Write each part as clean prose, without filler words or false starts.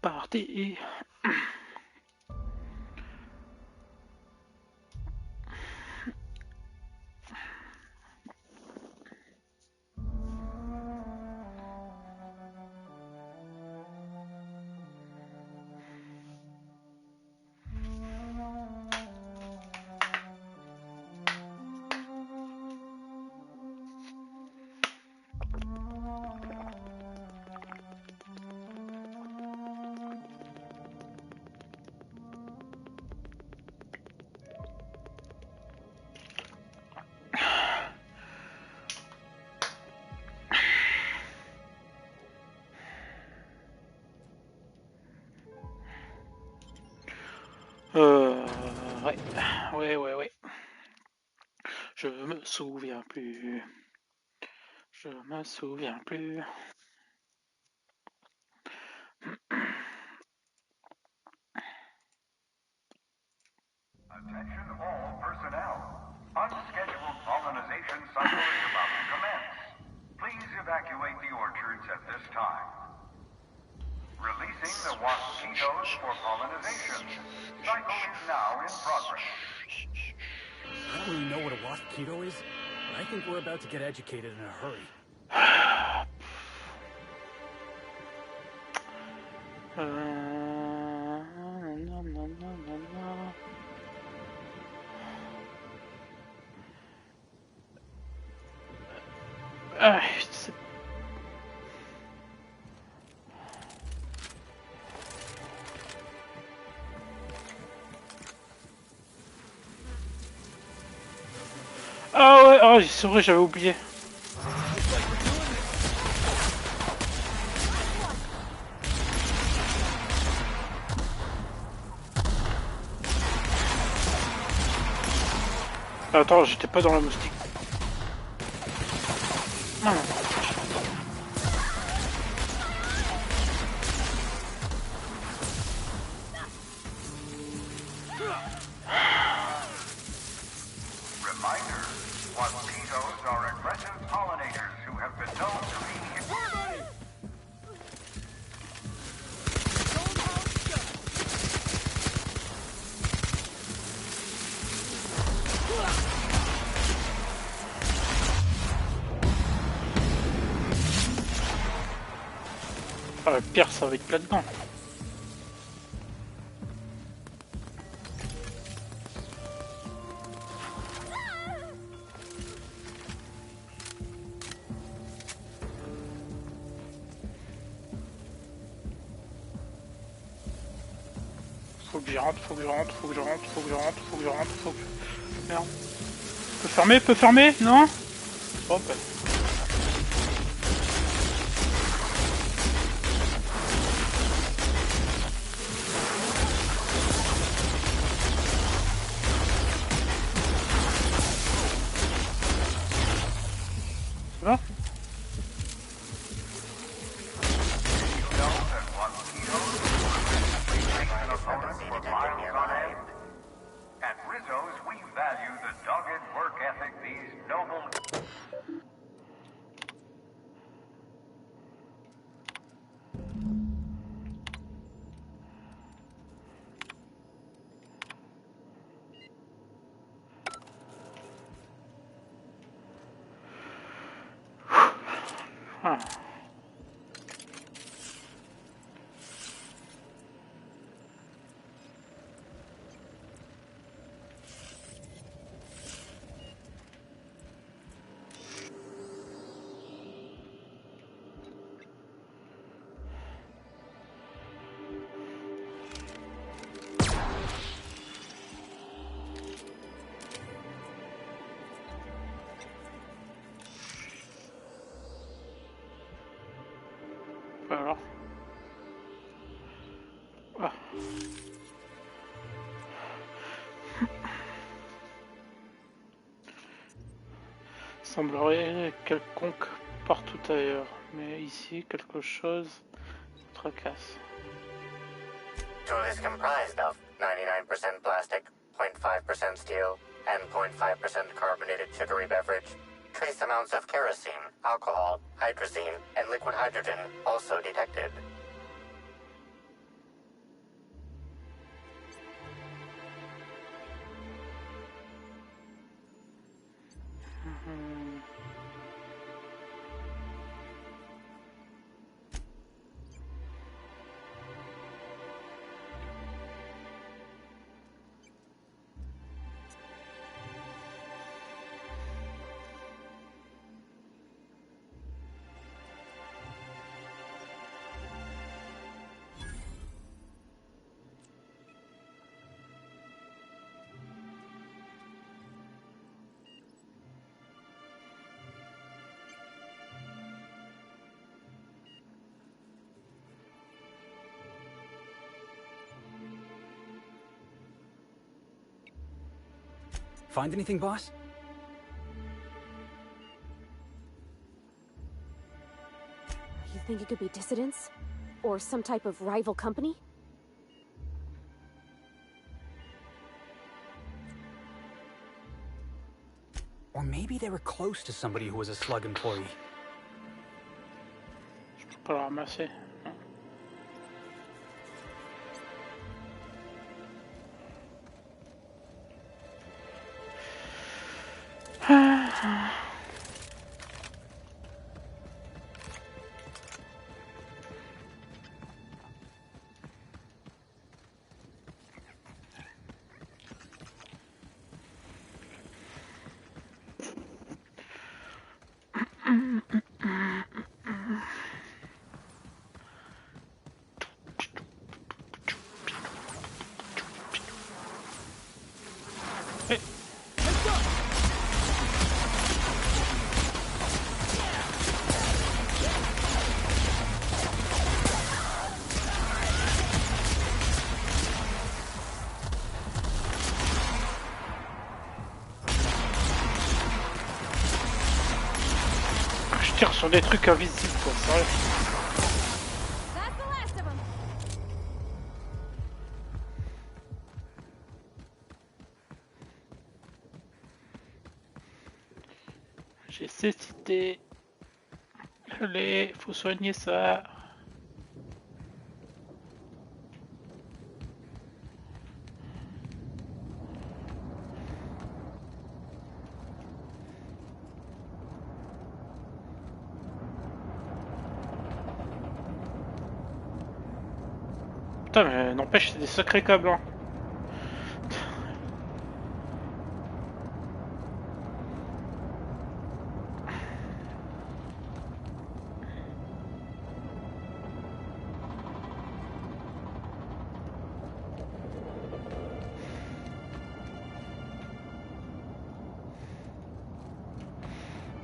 parti. Ouais. Je me souviens plus. Je me souviens plus. Attention all personnel. Unscheduled pollinization cycle is about to commence. Please evacuate the orchards at this time. Releasing the mosquitoes for pollinization. Cycle is now in progress. I don't really know what a mosquito is, but I think we're about to get educated in a hurry. Ah ouais, oh, c'est vrai, j'avais oublié. Attends, j'étais pas dans la moustique. Non. Reminder, mosquitoes are aggressive pollinators who have been known to be... Ah, le pire, ça va être là-dedans. Faut que je rentre. Merde. Peut fermer, non? Oh, bah. Ça va? Ah. Alors. Ah. Semblerait quelconque partout ailleurs, mais ici quelque chose tracasse. Tool is comprised of 99% plastic, 0.5% steel, and 0.5% carbonated sugary beverage. Trace amounts of kerosene, alcohol, hydrazine, and liquid hydrogen also detected. Mhm. Find anything, boss? You think it could be dissidents? Or some type of rival company? Or maybe they were close to somebody who was a slug employee. Je peux pas le ramasser. Non. Je tire sur des trucs invisibles, quoi, sérieux. That's the last of them. J'ai cécité. Allez, faut soigner ça. Putain, mais n'empêche, c'est des sacrés câbles, hein.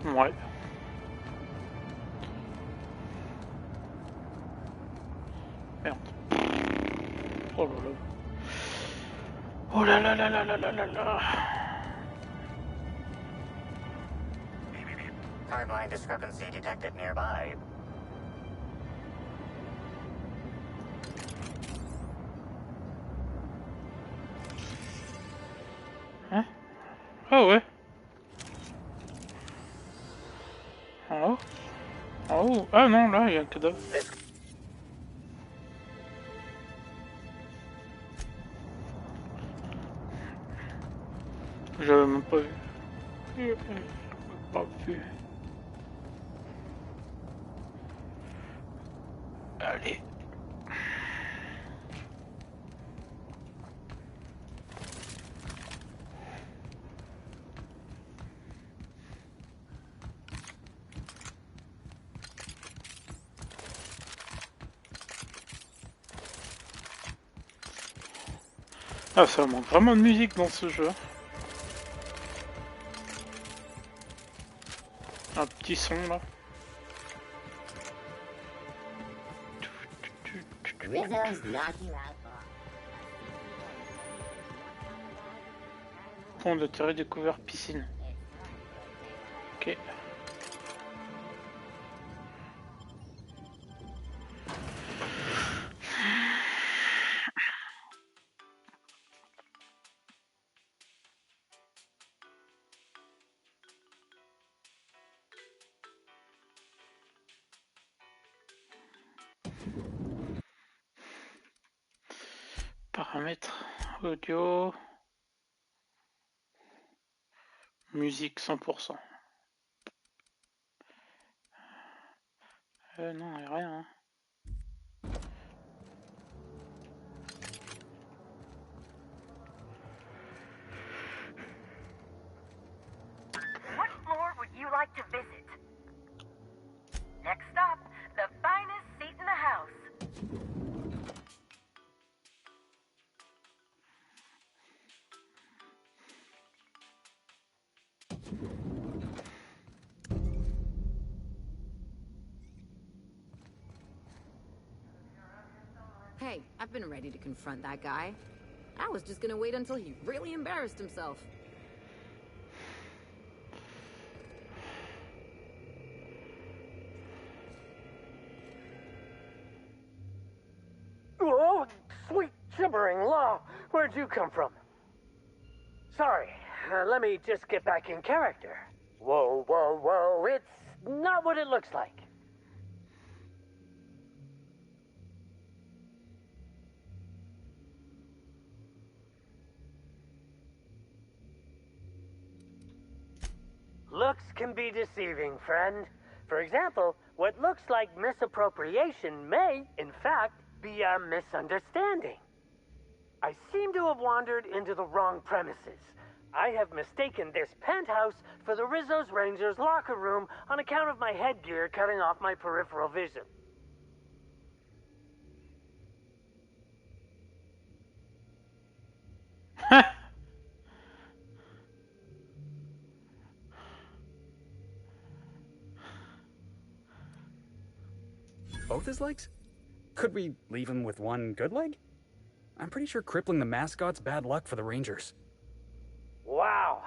Ouais. Merde. Oh là là. Oh là là là là là là là là. Timeline discrepancy detected nearby. Hein? Ah ouais. En haut? En haut? Ah non, là, il y a un cadavre. J'avais même pas vu. Pas vu. Allez. Ah, ça manque vraiment de musique dans ce jeu. Un petit son là. Rizzo's knocking out. Pont de terrain découvert piscine. Ok. Paramètres audio. Musique 100%. Non, y'a rien. Hein. What floor would you like to visit? Next stop, the finest seat in the house. Hey, I've been ready to confront that guy. I was just gonna wait until he really embarrassed himself. Oh, sweet gibbering law. Where'd you come from? Sorry, let me just get back in character. Whoa, whoa, whoa, it's not what it looks like. Looks can be deceiving, friend. For example, what looks like misappropriation may, in fact, be a misunderstanding. I seem to have wandered into the wrong premises. I have mistaken this penthouse for the Rizzo's Rangers locker room on account of my headgear cutting off my peripheral vision. Both his legs? Could we leave him with one good leg? I'm pretty sure crippling the mascot's bad luck for the Rangers. Wow.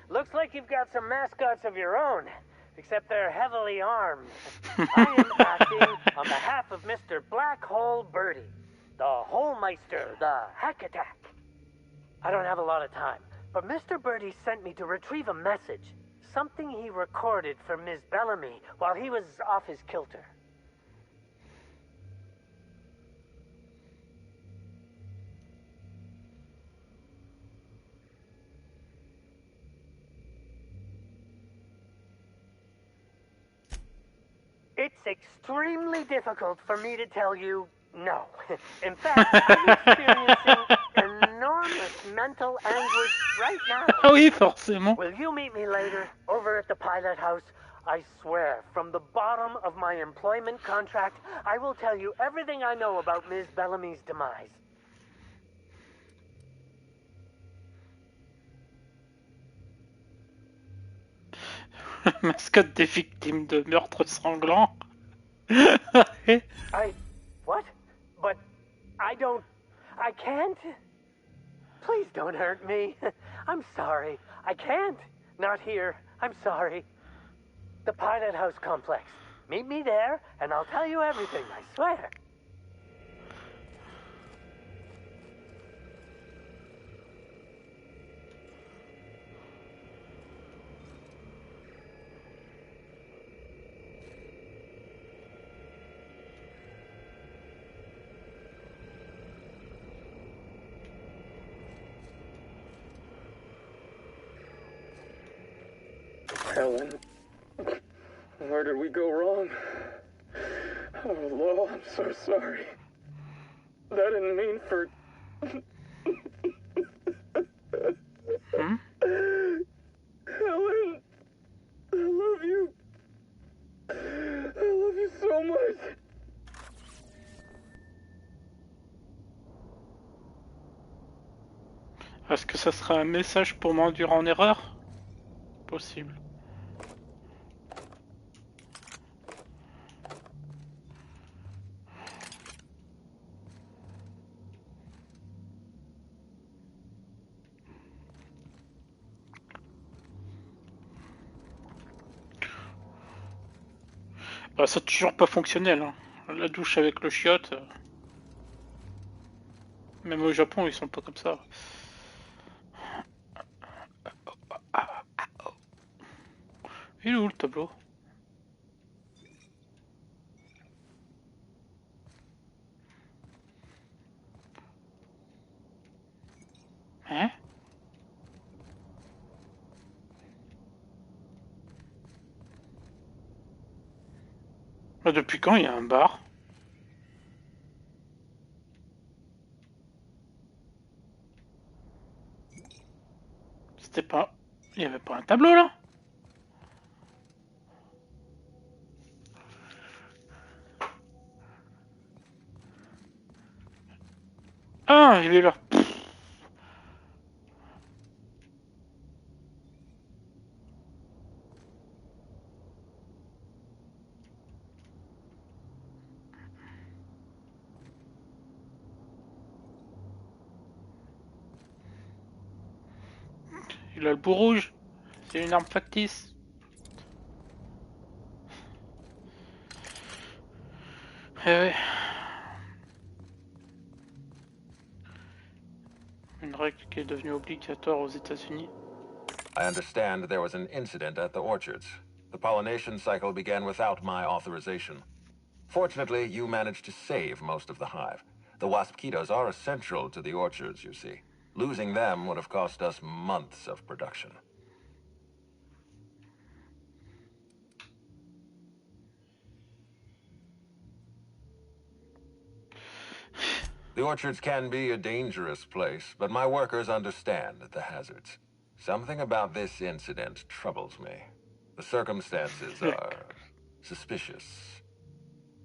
Looks like you've got some mascots of your own, except they're heavily armed. I am acting on behalf of Mr. Black Hole Birdie, the Holmeister, the Hack Attack. I don't have a lot of time, but Mr. Birdie sent me to retrieve a message, something he recorded for Ms. Bellamy while he was off his kilter. It's extremely difficult for me to tell you no. In fact, I'm experiencing enormous mental anguish right now. Oui, forcément. Will you meet me later, over at the pilot house? I swear, from the bottom of my employment contract, I will tell you everything I know about Ms. Bellamy's demise. Mascotte des victimes de meurtres sanglants. What? But I can't? Please don't hurt me. I'm sorry. I can't. Not here. I'm sorry. The Pilot House complex. Meet me there, and I'll tell you everything, I swear. Helen, where did we go wrong? Oh, Lo, I'm so sorry. I didn't mean for... Hmm? Helen, I love you. I love you so much. Est-ce que ça sera un message pour m'induire en erreur? Possible. Bah, c'est toujours pas fonctionnel. Hein. La douche avec le chiotte. Même au Japon, ils sont pas comme ça. Il est où le tableau? Hein? Depuis quand il y a un bar? C'était pas... Il y avait pas un tableau là? Ah, il est là. Il a le bout rouge. C'est une arme factice. Eh ouais. Une règle qui est devenue obligatoire aux États-Unis. I understand there was an incident at the orchards. The pollination cycle began without my authorization. Fortunately, you managed to save most of the hive. The wasp-ketos are essential to the orchards, you see. Losing them would have cost us months of production. The orchards can be a dangerous place, but my workers understand the hazards. Something about this incident troubles me. The circumstances are suspicious.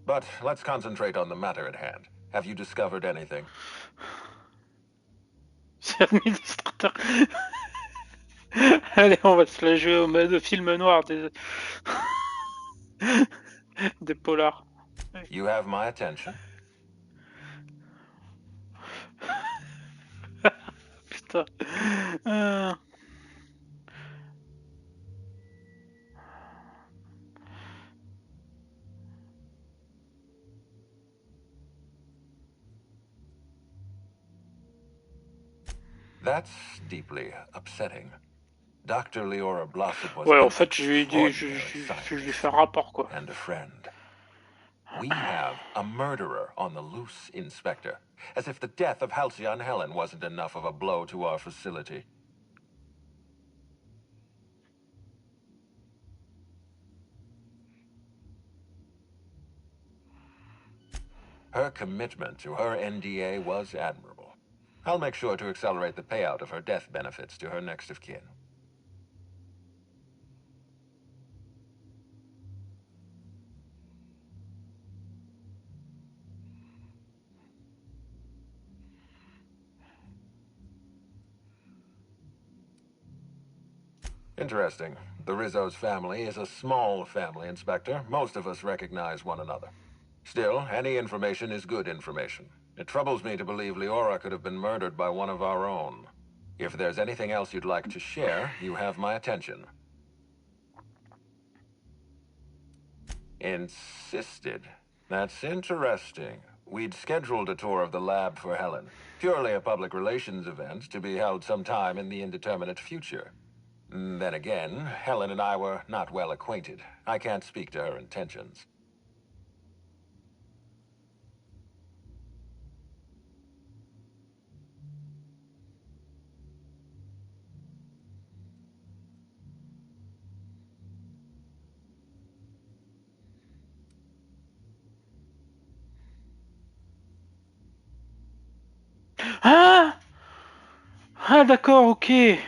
But let's concentrate on the matter at hand. Have you discovered anything? C'est administrateur. Allez, on va se la jouer au mode film noir des... des polars. You have my attention. Putain. That's deeply upsetting. Dr. Leora Blossom was Ouais, en fait, je lui ai fait un rapport, quoi. And a friend. We have a murderer on the loose, Inspector. As if the death of Halcyon Helen wasn't enough of a blow to our facility. Her commitment to her NDA was admirable. I'll make sure to accelerate the payout of her death benefits to her next of kin. Interesting. The Rizzo's family is a small family, Inspector. Most of us recognize one another. Still, any information is good information. It troubles me to believe Leora could have been murdered by one of our own. If there's anything else you'd like to share, you have my attention. Insisted. That's interesting. We'd scheduled a tour of the lab for Helen. Purely a public relations event to be held sometime in the indeterminate future. Then again, Helen and I were not well acquainted. I can't speak to her intentions. Ah! Ah, d'accord, ok.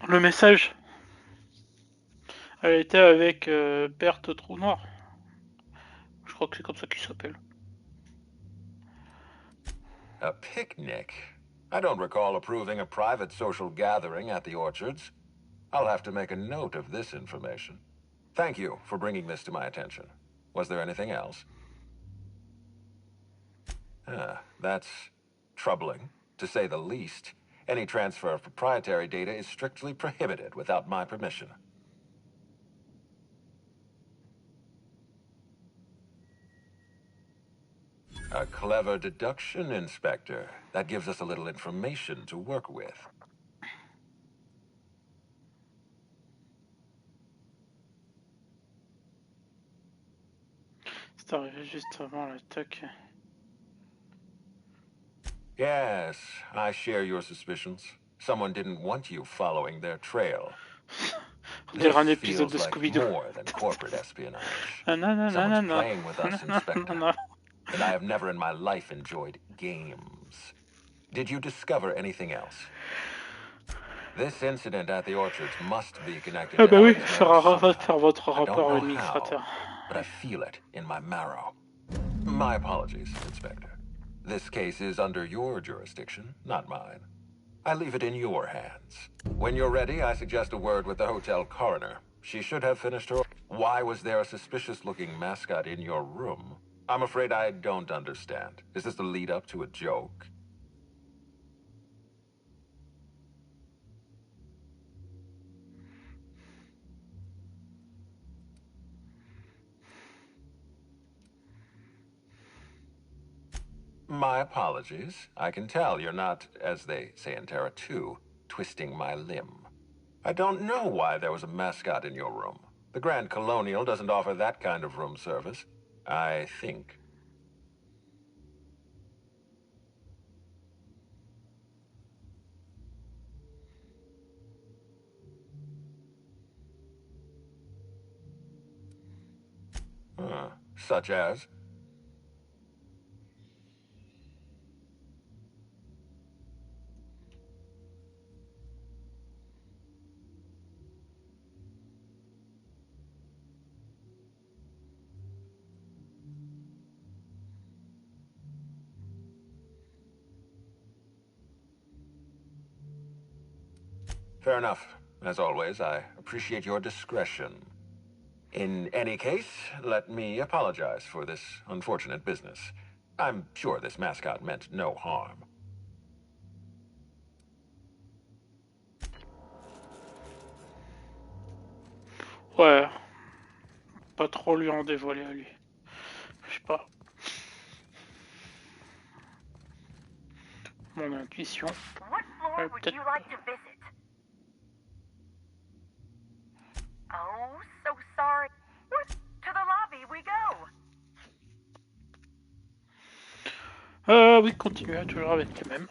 Le message. Elle était avec Berthe Trou Noir. Je crois que c'est comme ça qu'il s'appelle. A picnic? I don't recall approving a private social gathering at the orchards. I'll have to make a note of this information. Thank you for bringing this to my attention. Was there anything else? That's troubling, to say the least. Any transfer of proprietary data is strictly prohibited without my permission. A clever deduction, Inspector. That gives us a little information to work with. C'est arrivé juste avant l'attaque. Yes, I share your suspicions. Someone didn't want you following their trail. On dirait un This épisode feels de like Scooby-Doo. more than corporate espionage. Someone's Nananana. playing with us, Inspector. Nananana. And I have never in my life enjoyed games. Did you discover anything else? This incident at the orchards must be connected Ah to bah oui, Ellie's faire marriage somehow. faire votre I don't rapport know à how, l'administrateur. but I feel it in my marrow. My apologies, Inspector. This case is under your jurisdiction, not mine. I leave it in your hands. When you're ready, I suggest a word with the hotel coroner. She should have finished her... Why was there a suspicious-looking mascot in your room? I'm afraid I don't understand. Is this the lead-up to a joke? My apologies. I can tell you're not, as they say in Terra 2, twisting my limb. I don't know why there was a mascot in your room. The Grand Colonial doesn't offer that kind of room service, I think. Such as? Fair enough. As always, I appreciate your discretion. In any case, let me apologize for this unfortunate business. I'm sure this mascot meant no harm. Ouais, pas trop lui en dévoiler à lui. Je sais pas. Mon intuition. What floor would you like to visit? Oh, so sorry. To the lobby we go. Oui, continuez toujours avec les mêmes.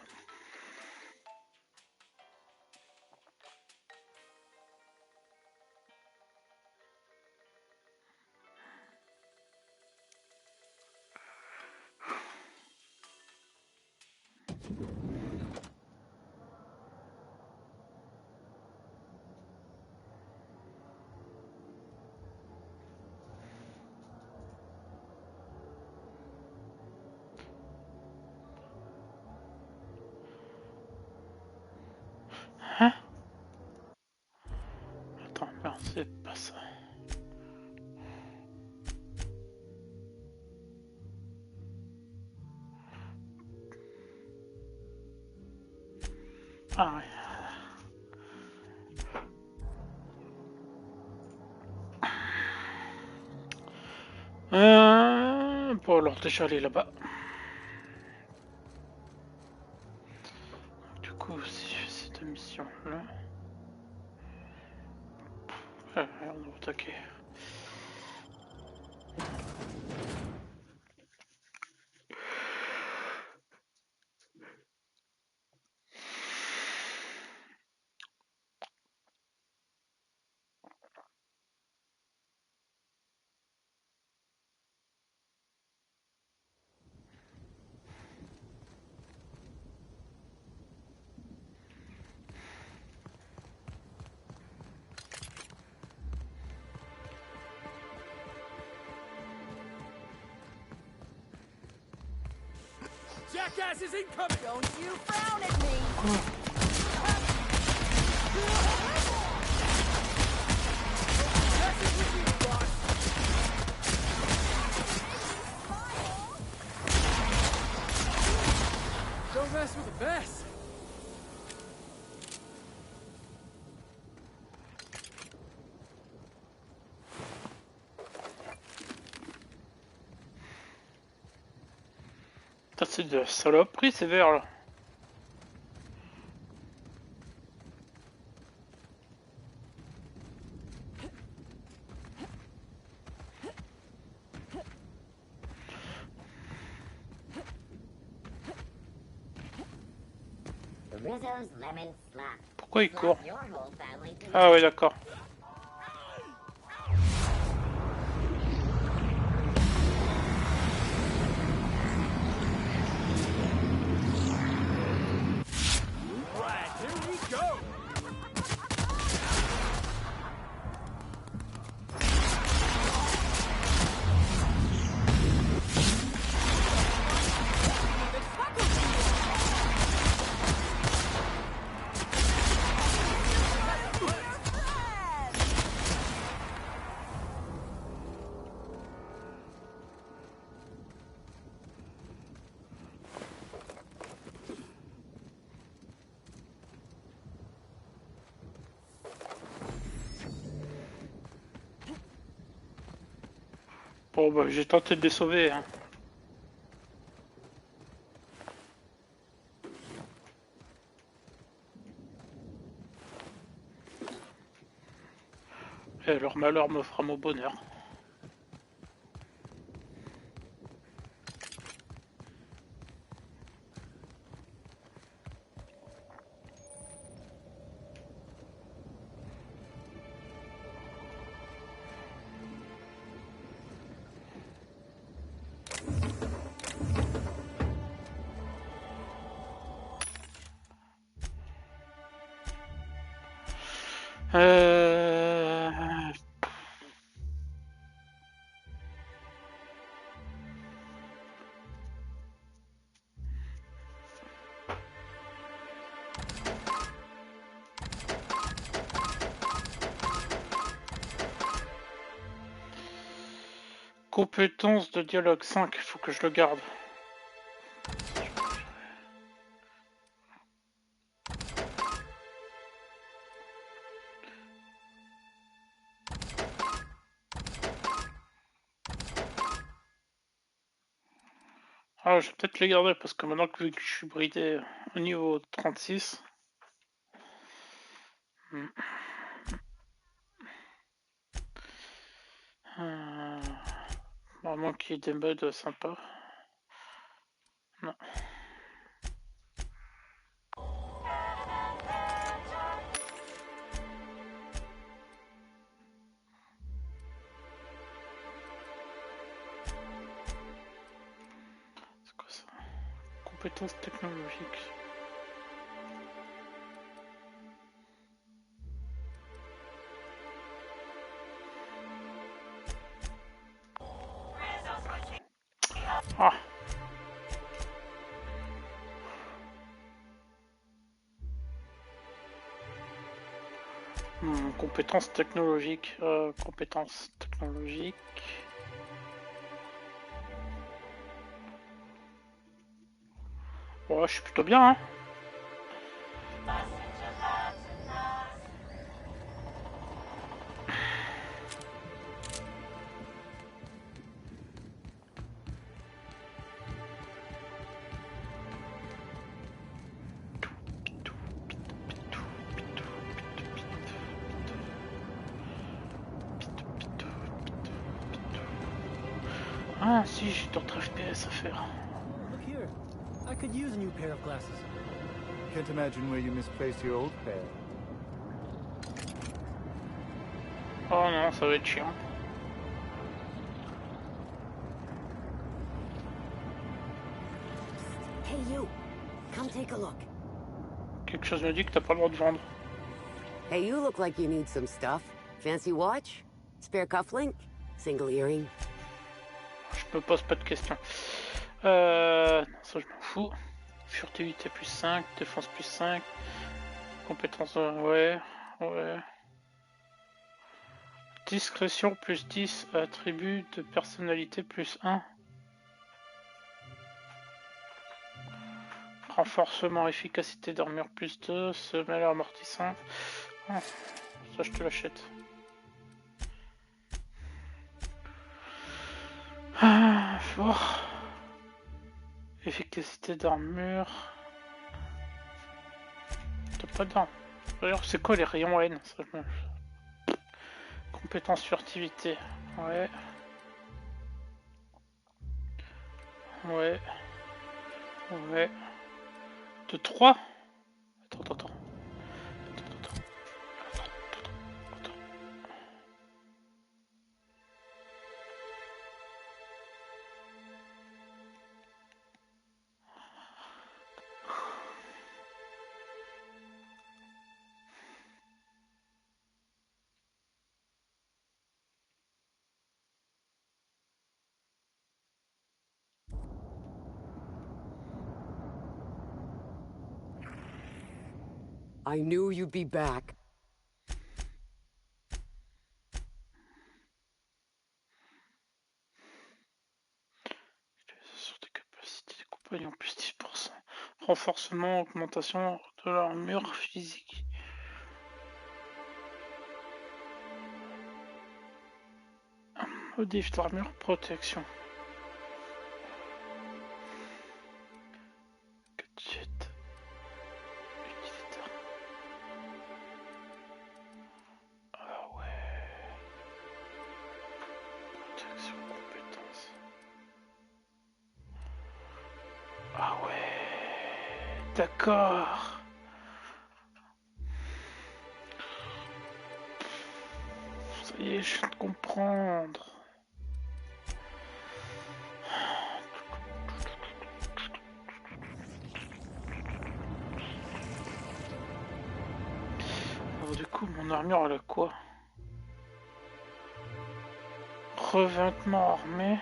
Hein? Attends, merde, c'est pas ça. Ah ouais. Bon alors déjà aller là-bas. Du coup, si je fais cette mission là. On va attaquer. Jackass is incoming! Don't you frown at me! Don't mess with the best! C'est de la saloperie ces verres là. Rizzo's lemon slap. Pourquoi il court? Slap your whole family to Ah ouais d'accord. Bon bah j'ai tenté de les sauver. Hein. Et leur malheur me fera mon bonheur. Euh... Compétence de dialogue 5, il faut que je le garde. Ah, je vais peut-être les garder parce que maintenant que vu que je suis bridé au niveau 36. Vraiment qu'il y ait des modes sympas. Non. C'est quoi ça? Compétences technologiques. Ah. Compétences technologiques. Compétences technologiques. Ouais, je suis plutôt bien, hein. Ah si, j'ai d'autres FPS à faire. Look here. I could use a new pair of glasses. Can't imagine where you misplaced your old pair. Oh non, ça va être chiant. Hey you, come take a look. Quelque chose me dit que t'as pas le droit de vendre. Hey, you look like you need some stuff. Fancy watch? Spare cufflink? Single earring? Je me pose pas de questions. Non, ça je m'en fous. Furtivité plus 5, défense plus 5, compétence, ouais, ouais. Discrétion plus 10, attribut de personnalité plus 1. Renforcement, efficacité d'armure plus 2, semelle amortissante. Ah, ça je te l'achète. Ah, fort. Efficacité d'armure. T'as pas d'arme. D'ailleurs, c'est quoi les rayons N ça, Compétence furtivité. Ouais. Ouais. Ouais. De 3. Attends. I knew you'd be back. Sur des capacités des compagnons plus 10%. Renforcement, augmentation de l'armure physique. Modif d'armure, protection. Gadget. Utilitaire. Ah ouais. Protection, compétence. Ah ouais. D'accord. Ça y est, je viens de comprendre. Alors, du coup, mon armure, elle a quoi? Revêtement armé.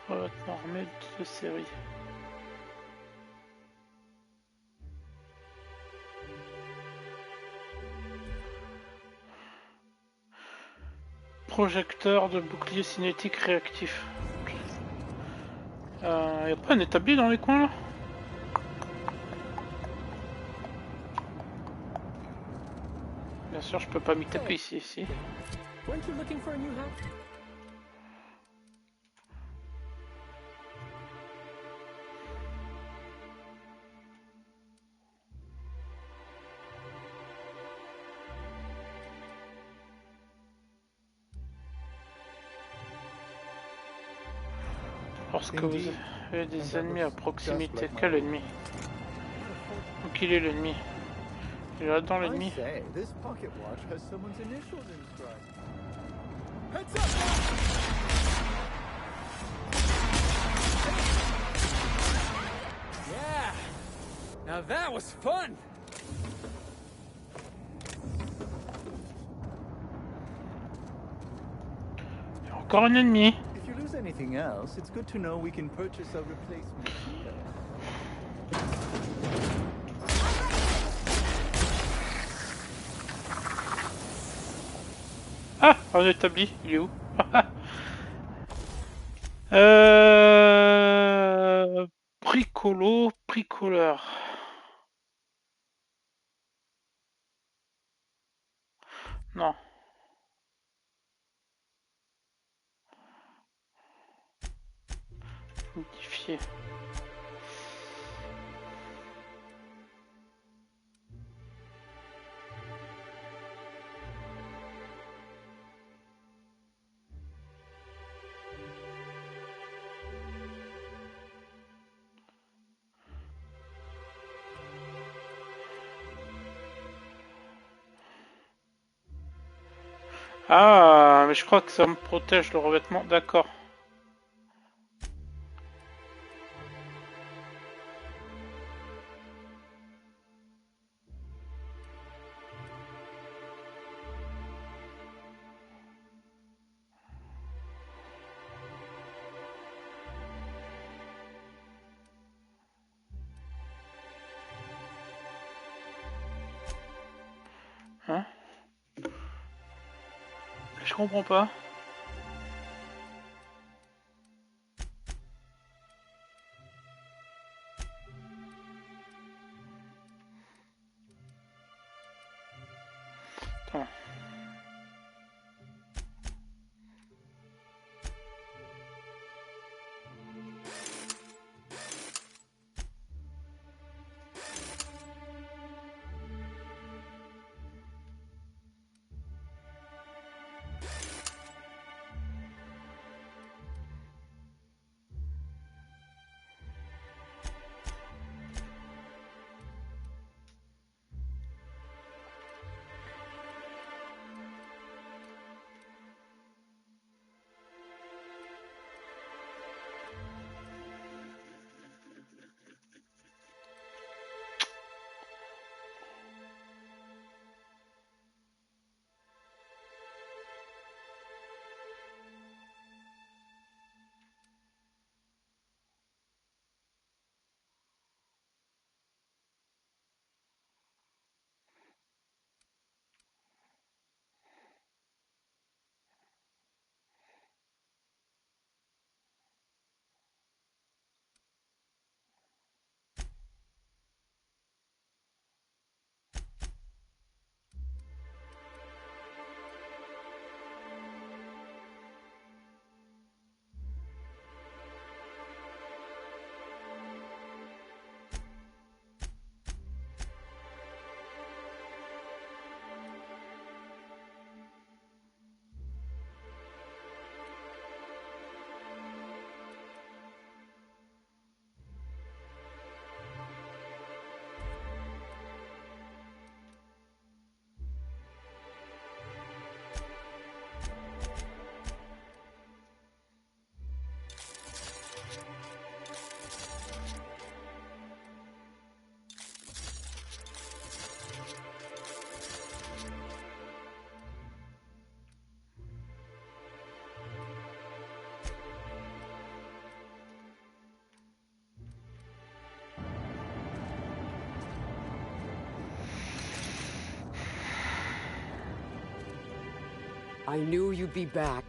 Revêtement armé de série. Projecteur de bouclier cinétique réactif. Y'a pas un établi dans les coins là? Bien sûr, je peux pas m'y taper ici. Weren't you looking for a new hat? Lorsque vous avez des ennemis à proximité, quel ennemi? Donc il est l'ennemi. Il est là-dedans l'ennemi. Yeah! Now that was fun! Il y a encore un ennemi. If you lose anything else, it's good to know we can purchase a replacement here. Ah, un établi, il est où? Bricoleur. Non. Modifier. Ah, mais je crois que ça me protège le revêtement. D'accord. Hein? Je comprends pas. Attends. I knew you'd be back.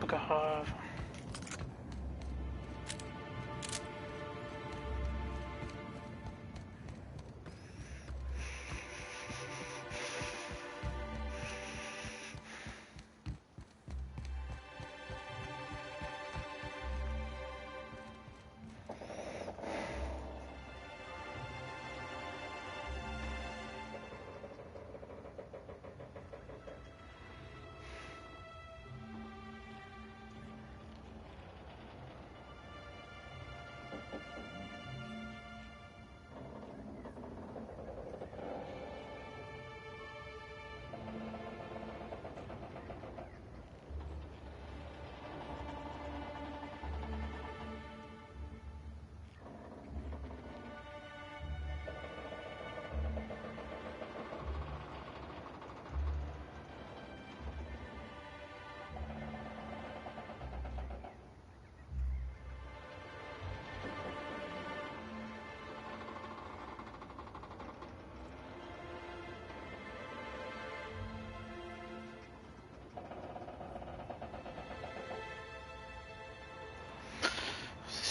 Pas grave.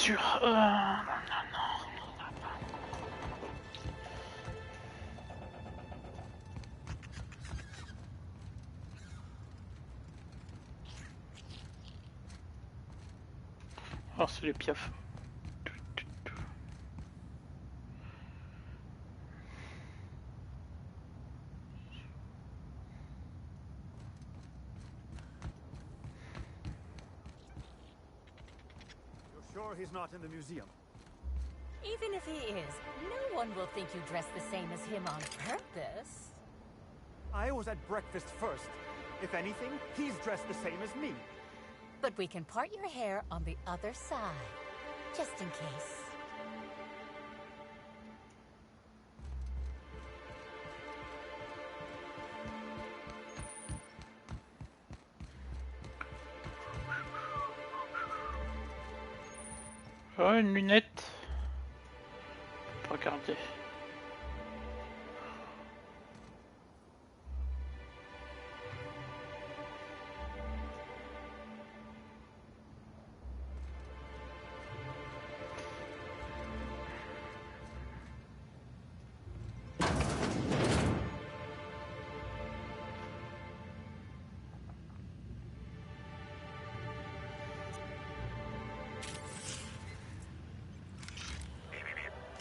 Sûr. Non. Alors c'est les piafs. Sure he's not in the museum? Even if he is, no one will think you dress the same as him on purpose. I was at breakfast first. If anything, he's dressed the same as me. But we can part your hair on the other side, just in case. Oh, une lunette. Regardez.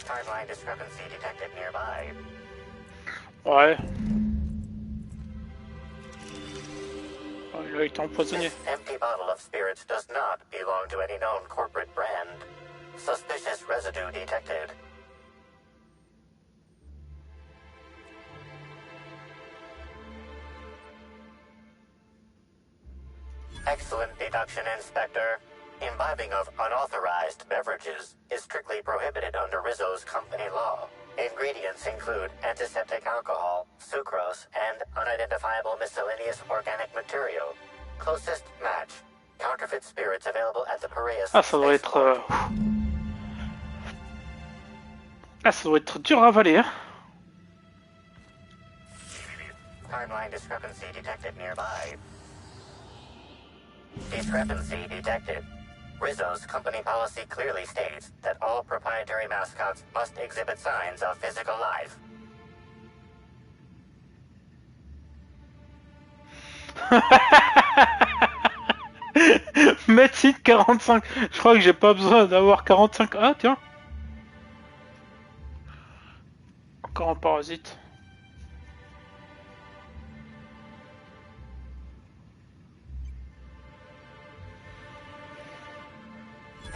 Timeline discrepancy detected nearby. Ouais. Oh, il a été empoisonné. This empty bottle of spirits does not belong to any known corporate brand. Suspicious residue detected. Excellent deduction, Inspector. Imbibing of unauthorized beverages is strictly prohibited under Rizzo's company law. Ingredients include antiseptic alcohol, sucrose, and unidentifiable miscellaneous organic material. Closest match. Counterfeit spirits available at the Piraeus. Ah, ça doit être... Ah, ça doit être dur à avaler, hein. Timeline discrepancy detected nearby. Discrepancy detected. Rizzo's company policy clearly states that all proprietary mascots must exhibit signs of physical life. Médecine 45. Je crois que j'ai pas besoin d'avoir 45. Ah, tiens. Encore un parasite.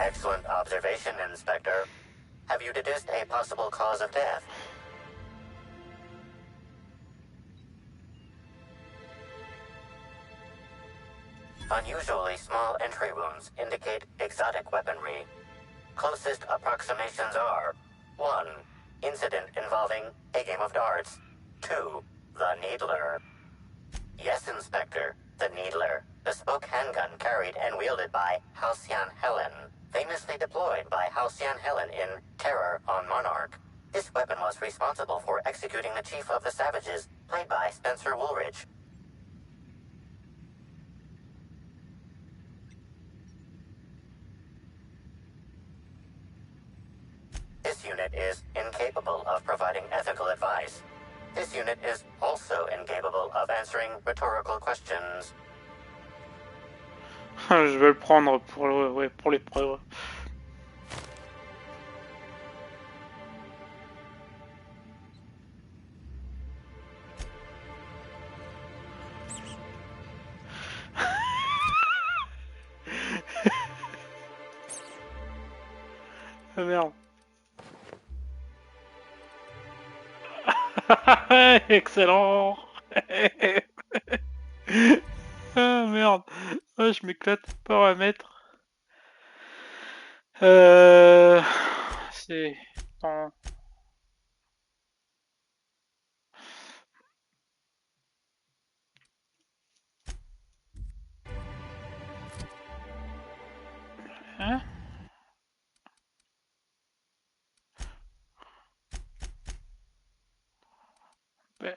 Excellent observation, Inspector. Have you deduced a possible cause of death? Unusually small entry wounds indicate exotic weaponry. Closest approximations are 1. Incident involving a game of darts. 2. The Needler. Yes, Inspector. The Needler. Bespoke handgun carried and wielded by Halcyon Helen. Famously deployed by Halcyon Helen in Terror on Monarch. This weapon was responsible for executing the Chief of the Savages, played by Spencer Woolridge. This unit is incapable of providing ethical advice. This unit is also incapable of answering rhetorical questions. Je vais le prendre pour l'épreuve. Ah merde. Excellent. Ah merde. Ah, je m'éclate. Paramètres. C'est dans... Hein? Ouais.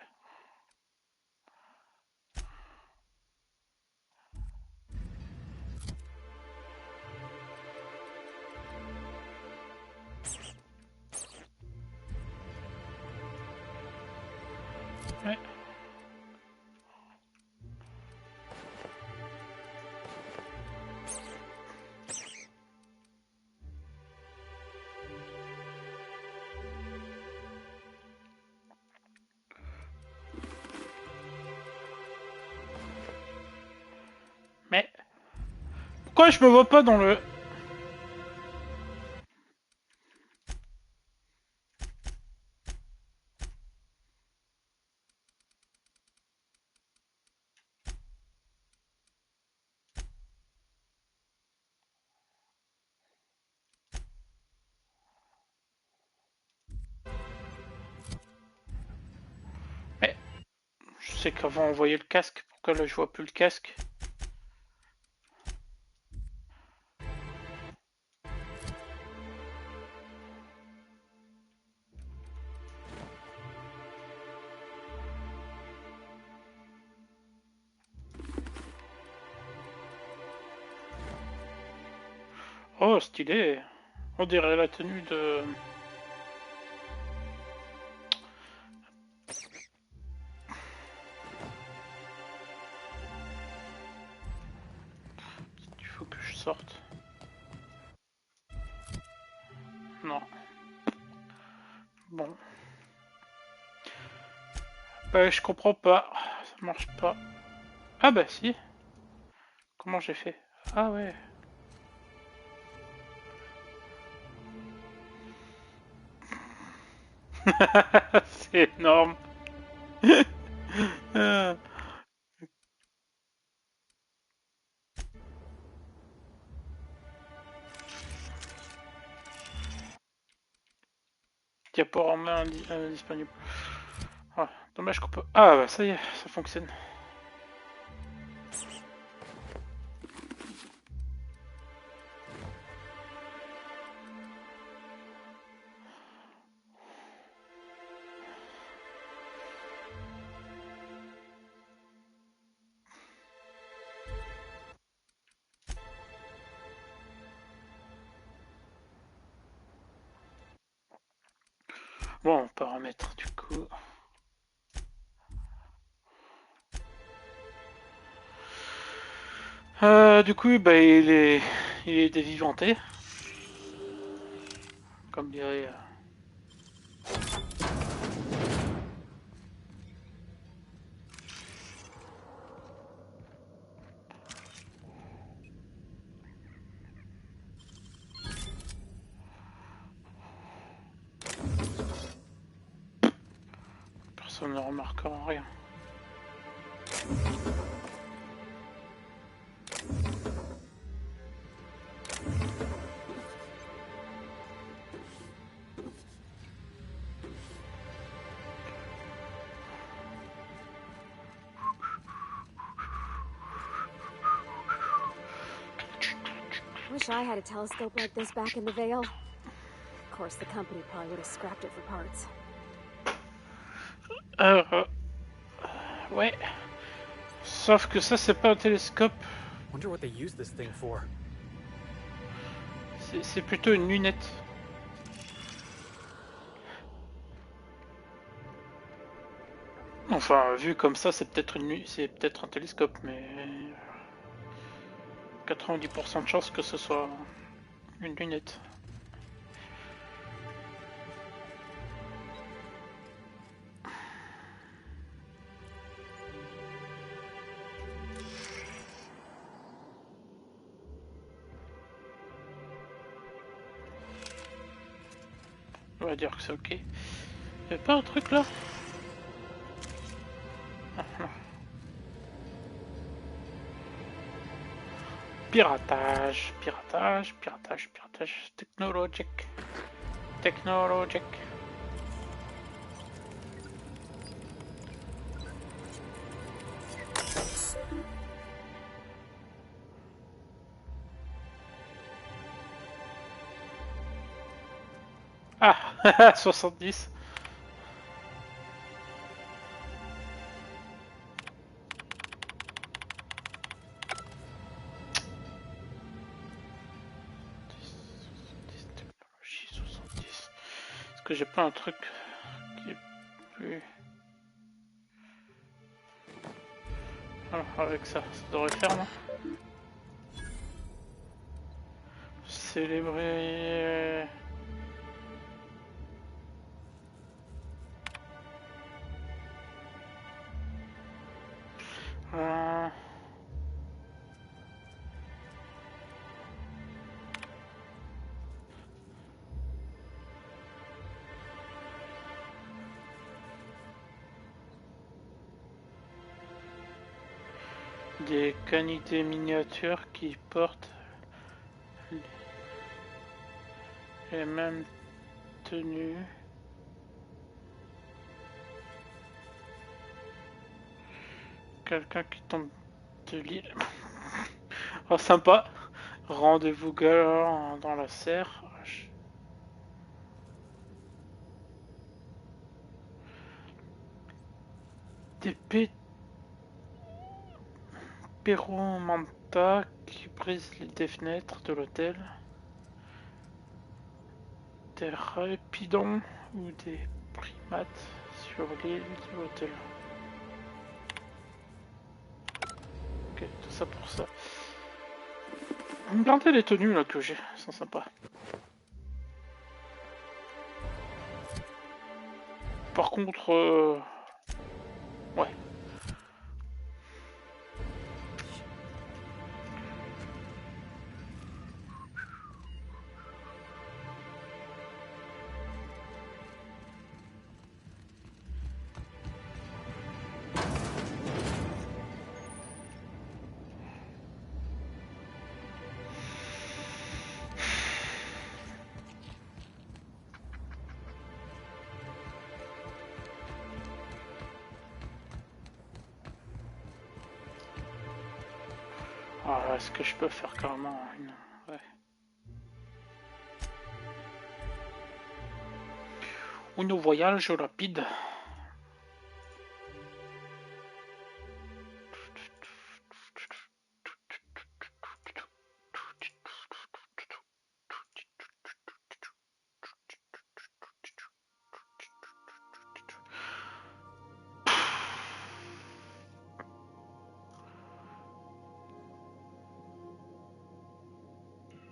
Ouais. Mais pourquoi je me vois pas dans le... Mais je sais qu'avant on voyait le casque. Pourquoi là je vois plus le casque? Oh, stylé. On dirait la tenue de... Il faut que je sorte. Non. Bon. Je comprends pas. Ça marche pas. Ah bah si. Comment j'ai fait? Ah ouais. C'est énorme. Ah. Diaport en main disponible. Ah, dommage qu'on peut... Ah bah ça y est, ça fonctionne. Bon, paramètres du coup. Du coup, bah il est dévivanté. Comme dirait... Personne ne remarquera rien. Wish I had a telescope like this back in the Vale. Of course, the company probably would have scrapped it for parts. Ouais. Sauf que ça, c'est pas un télescope. Wonder what they use this thing for. C'est plutôt une lunette. Enfin, vu comme ça, c'est peut-être un télescope, mais 90% de chances que ce soit une lunette. On va dire que c'est ok. Y'a pas un truc là? Ah, non. Piratage, piratage, piratage, piratage, technologique. Technologique. Ah, 70. Technologie 70. Est-ce que j'ai pas un truc qui est plus... Alors avec ça, ça devrait faire, non? Célébrer... Des canités miniatures qui portent les mêmes tenues. Quelqu'un qui tombe de l'île. Oh, sympa. Rendez-vous galant dans la serre. Des Pyromanta qui brisent des fenêtres de l'hôtel. Des répidons ou des primates sur l'île de l'hôtel. Ok, tout ça pour ça. Regardez les tenues là que j'ai, elles sont sympas. Par contre, ouais. Ah, est-ce que je peux faire carrément une... Ouais. Un voyage rapide.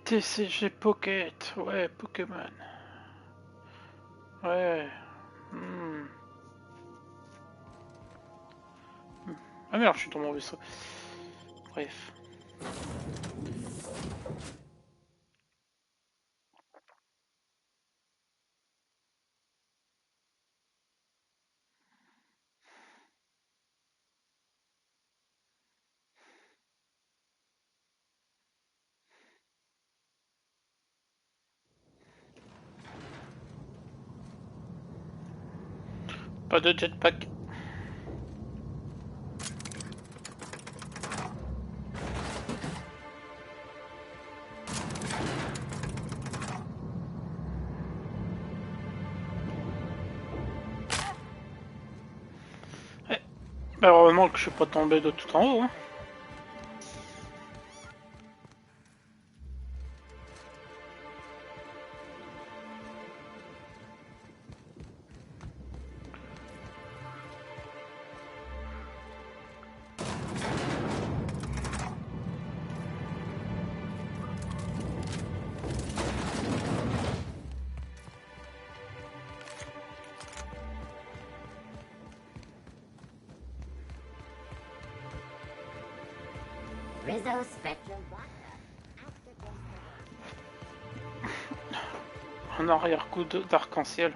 TCG Pocket, ouais, Pokémon. Ouais. Ah merde, je suis dans mon vaisseau. Bref. Pas de jetpack. Bah, heureusement que je suis pas tombé de tout en haut. Hein. Rizzo Spectrum. Un arrière-coup d'arc-en-ciel.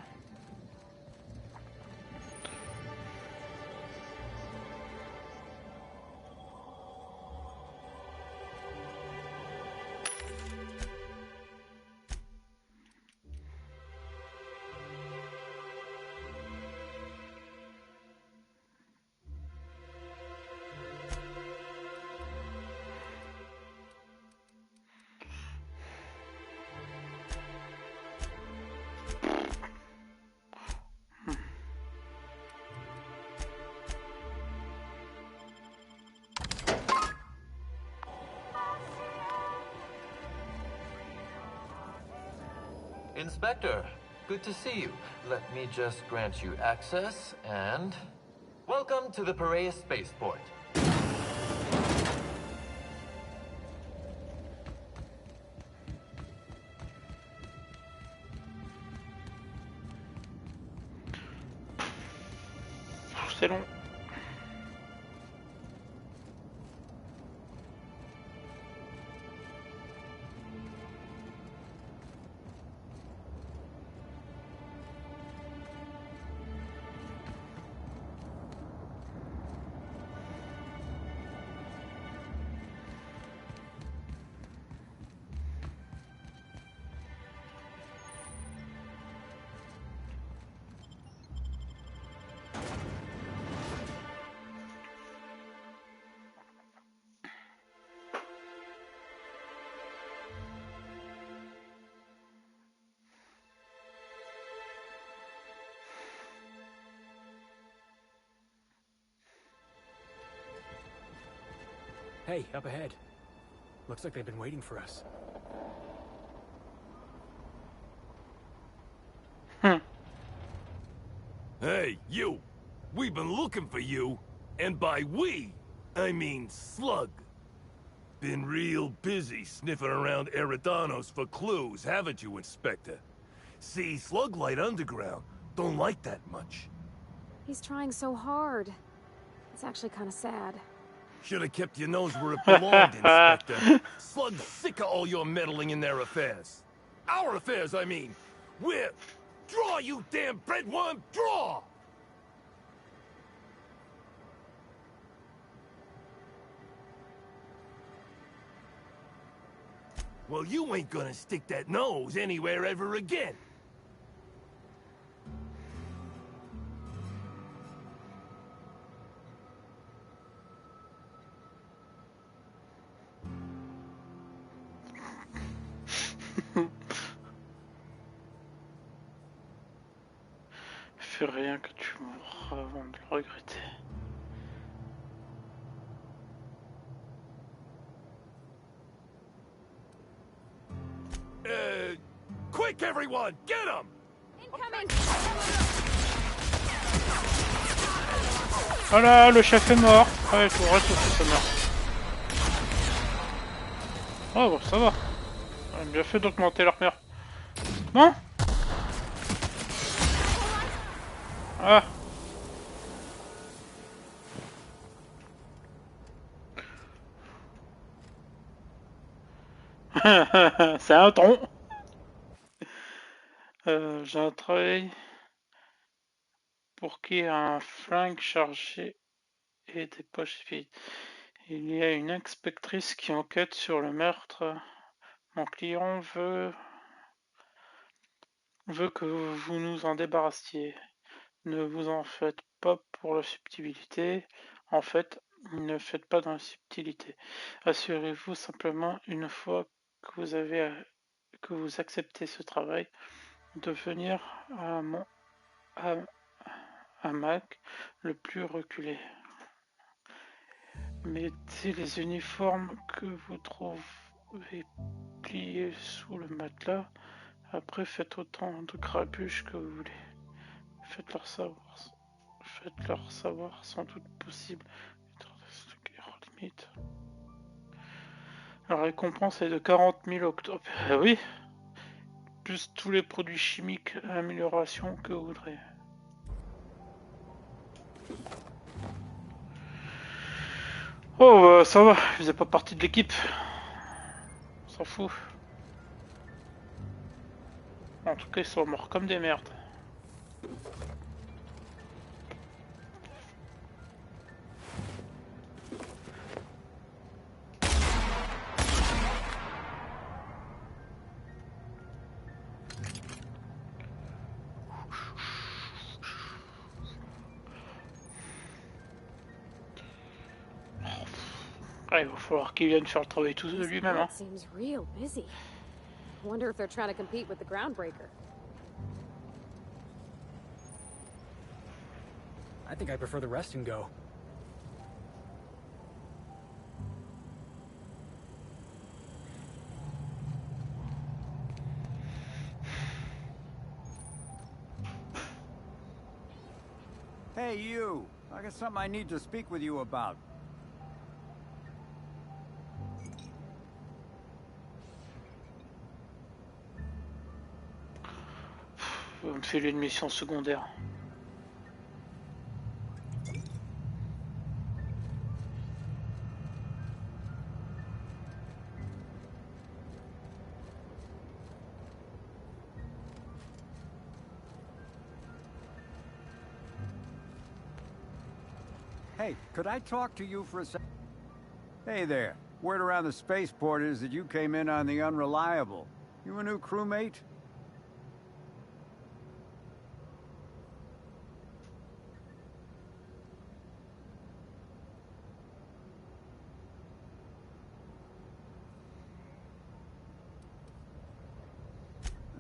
Inspector, good to see you. Let me just grant you access and... Welcome to the Piraeus spaceport. C'est long. Hey, up ahead. Looks like they've been waiting for us. Hey, you! We've been looking for you, and by we, I mean Slug. Been real busy sniffing around Eridanos for clues, haven't you, Inspector? See, Slug Light Underground don't like that much. He's trying so hard. It's actually kind of sad. Should have kept your nose where it belonged, Inspector. Slug's sick of all your meddling in their affairs. Our affairs, I mean. We're... Draw, you damn breadworm, draw! Well, you ain't gonna stick that nose anywhere ever again. Fais rien que tu mourras avant de le regretter. Quick, everyone, get him! Incoming! Voilà, le chef est mort. Ouais, tout le reste aussi c'est mort. Oh, bon, ça va. On a bien fait d'augmenter l'armure. Non? Ah. C'est un tronc. J'ai un travail pour qui a un flingue chargé et des poches vides. Il y a une inspectrice qui enquête sur le meurtre. Mon client veut que vous nous en débarrassiez. Ne vous en faites pas pour la subtilité. En fait, ne faites pas dans la subtilité. Assurez-vous simplement, une fois que vous acceptez ce travail, de venir à mon hamac le plus reculé. Mettez les uniformes que vous trouvez pliés sous le matelas. Après, faites autant de grabuge que vous voulez. Faites-leur savoir sans doute possible. Limite. La récompense est de 40 000 octobre. Oui, plus tous les produits chimiques à amélioration que vous voudrez. Oh, ça va, il faisait pas partie de l'équipe. On s'en fout. En tout cas, ils sont morts comme des merdes. Ah, il va falloir qu'il vienne faire le travail tout de lui-même. Hein. Seems real busy. Wonder if they're trying to compete with the groundbreaker. I think I prefer the rest and go. Hey, you! I got something I need to speak with you about. On me filer une mission secondaire. Hey, could I talk to you for a sec? Hey there. Word around the spaceport is that you came in on the Unreliable. You a new crewmate?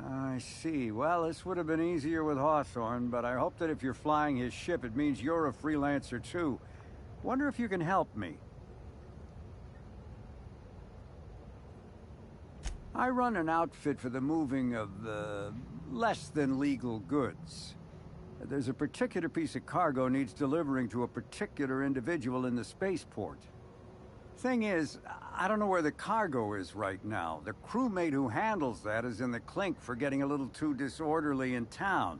I see. Well, this would have been easier with Hawthorne, but I hope that if you're flying his ship, it means you're a freelancer too. Wonder if you can help me. I run an outfit for the moving of, less than legal goods. There's a particular piece of cargo needs delivering to a particular individual in the spaceport. Thing is, I don't know where the cargo is right now. The crewmate who handles that is in the clink for getting a little too disorderly in town.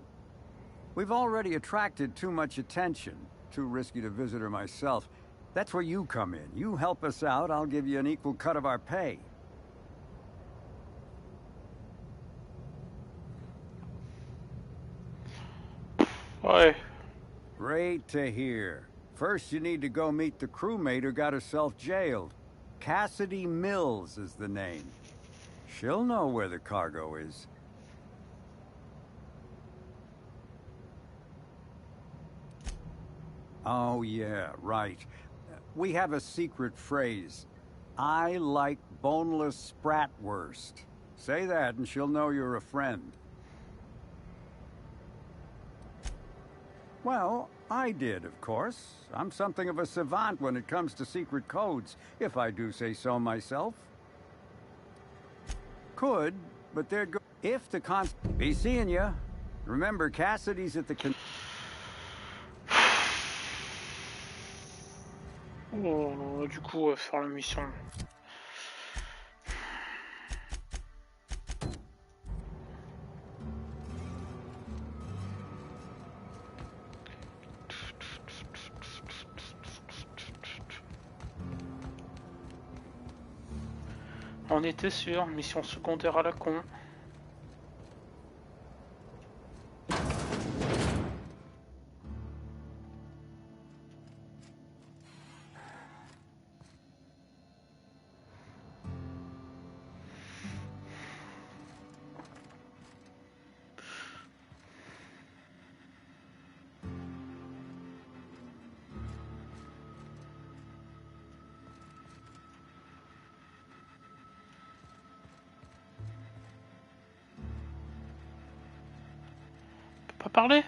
We've already attracted too much attention. Too risky to visit her myself. That's where you come in. You help us out, I'll give you an equal cut of our pay. Ouais. Great to hear. First, you need to go meet the crewmate who got herself jailed. Cassidy Mills is the name. She'll know where the cargo is. Oh, yeah, right. We have a secret phrase. I like boneless spratwurst. Say that and she'll know you're a friend. Well, I did, of course. I'm something of a savant when it comes to secret codes, if I do say so myself. Could, but there'd go... If the Be seeing ya. Remember, Cassidy's at the Oh, du coup, on va faire la mission. On était sur mission secondaire à la con. Pas parler?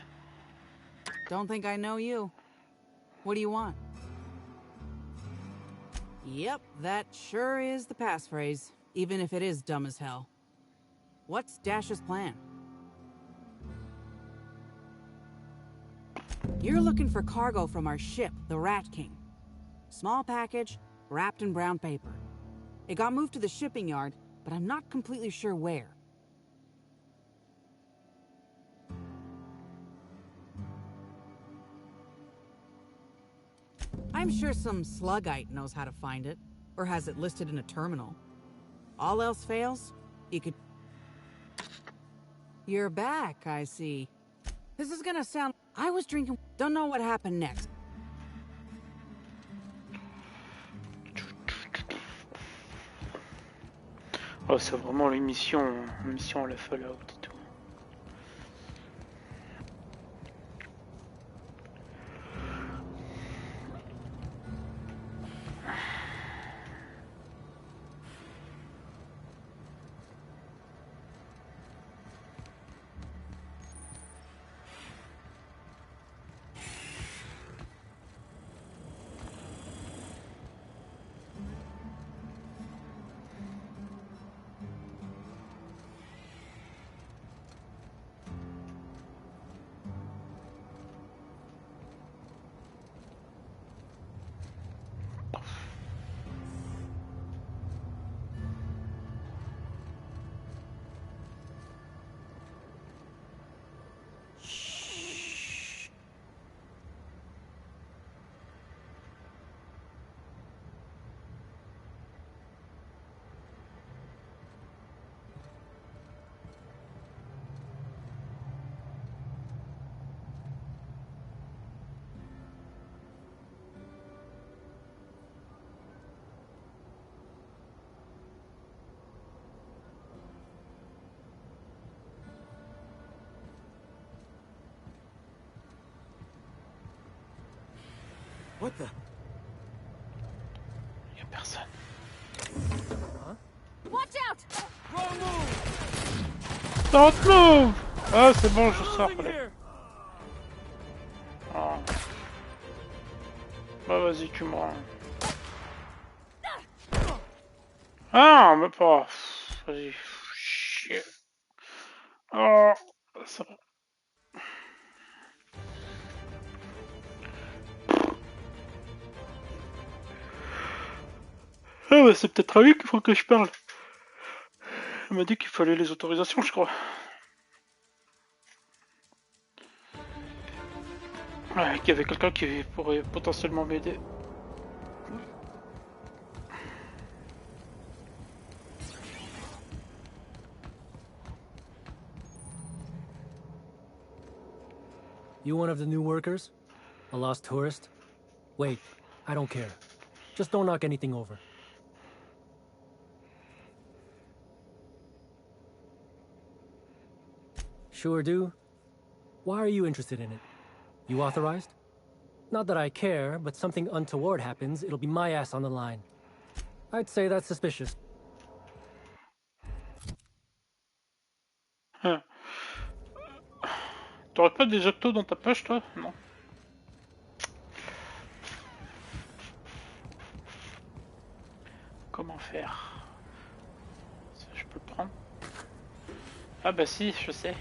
Don't think I know you. What do you want? Yep, that sure is the passphrase, even if it is dumb as hell. What's Dash's plan? You're looking for cargo from our ship, the Rat King. Small package, wrapped in brown paper. It got moved to the shipping yard, but I'm not completely sure where. I'm sure some sluggite knows how to find it, or has it listed in a terminal. All else fails, you could... You're back, I see. This is gonna sound... I was drinking... Don't know what happened next. Oh, c'est vraiment l'émission le Fallout et tout. What the? Y'a personne. Huh? Watch out! Wrong move! Don't move! Ah, c'est bon, je sors. Oh. Bah vas-y, tu me rends. Ah, mais pas. Vas-y. Chier. Oh, ça va. Ah bah c'est peut-être à lui qu'il faut que je parle. Il m'a dit qu'il fallait les autorisations, je crois. Ouais, qu'il y avait quelqu'un qui pourrait potentiellement m'aider. You one of the new workers? A lost tourist? Wait, I don't care. Just don't knock anything over. Sure do. Why are you interested in it? You authorized? Not that I care, but something untoward happens, it'll be my ass on the line. I'd say that's suspicious. T'aurais pas des autos dans ta poche, toi? Non. Comment faire? Ça, je peux le prendre? Ah bah si, je sais.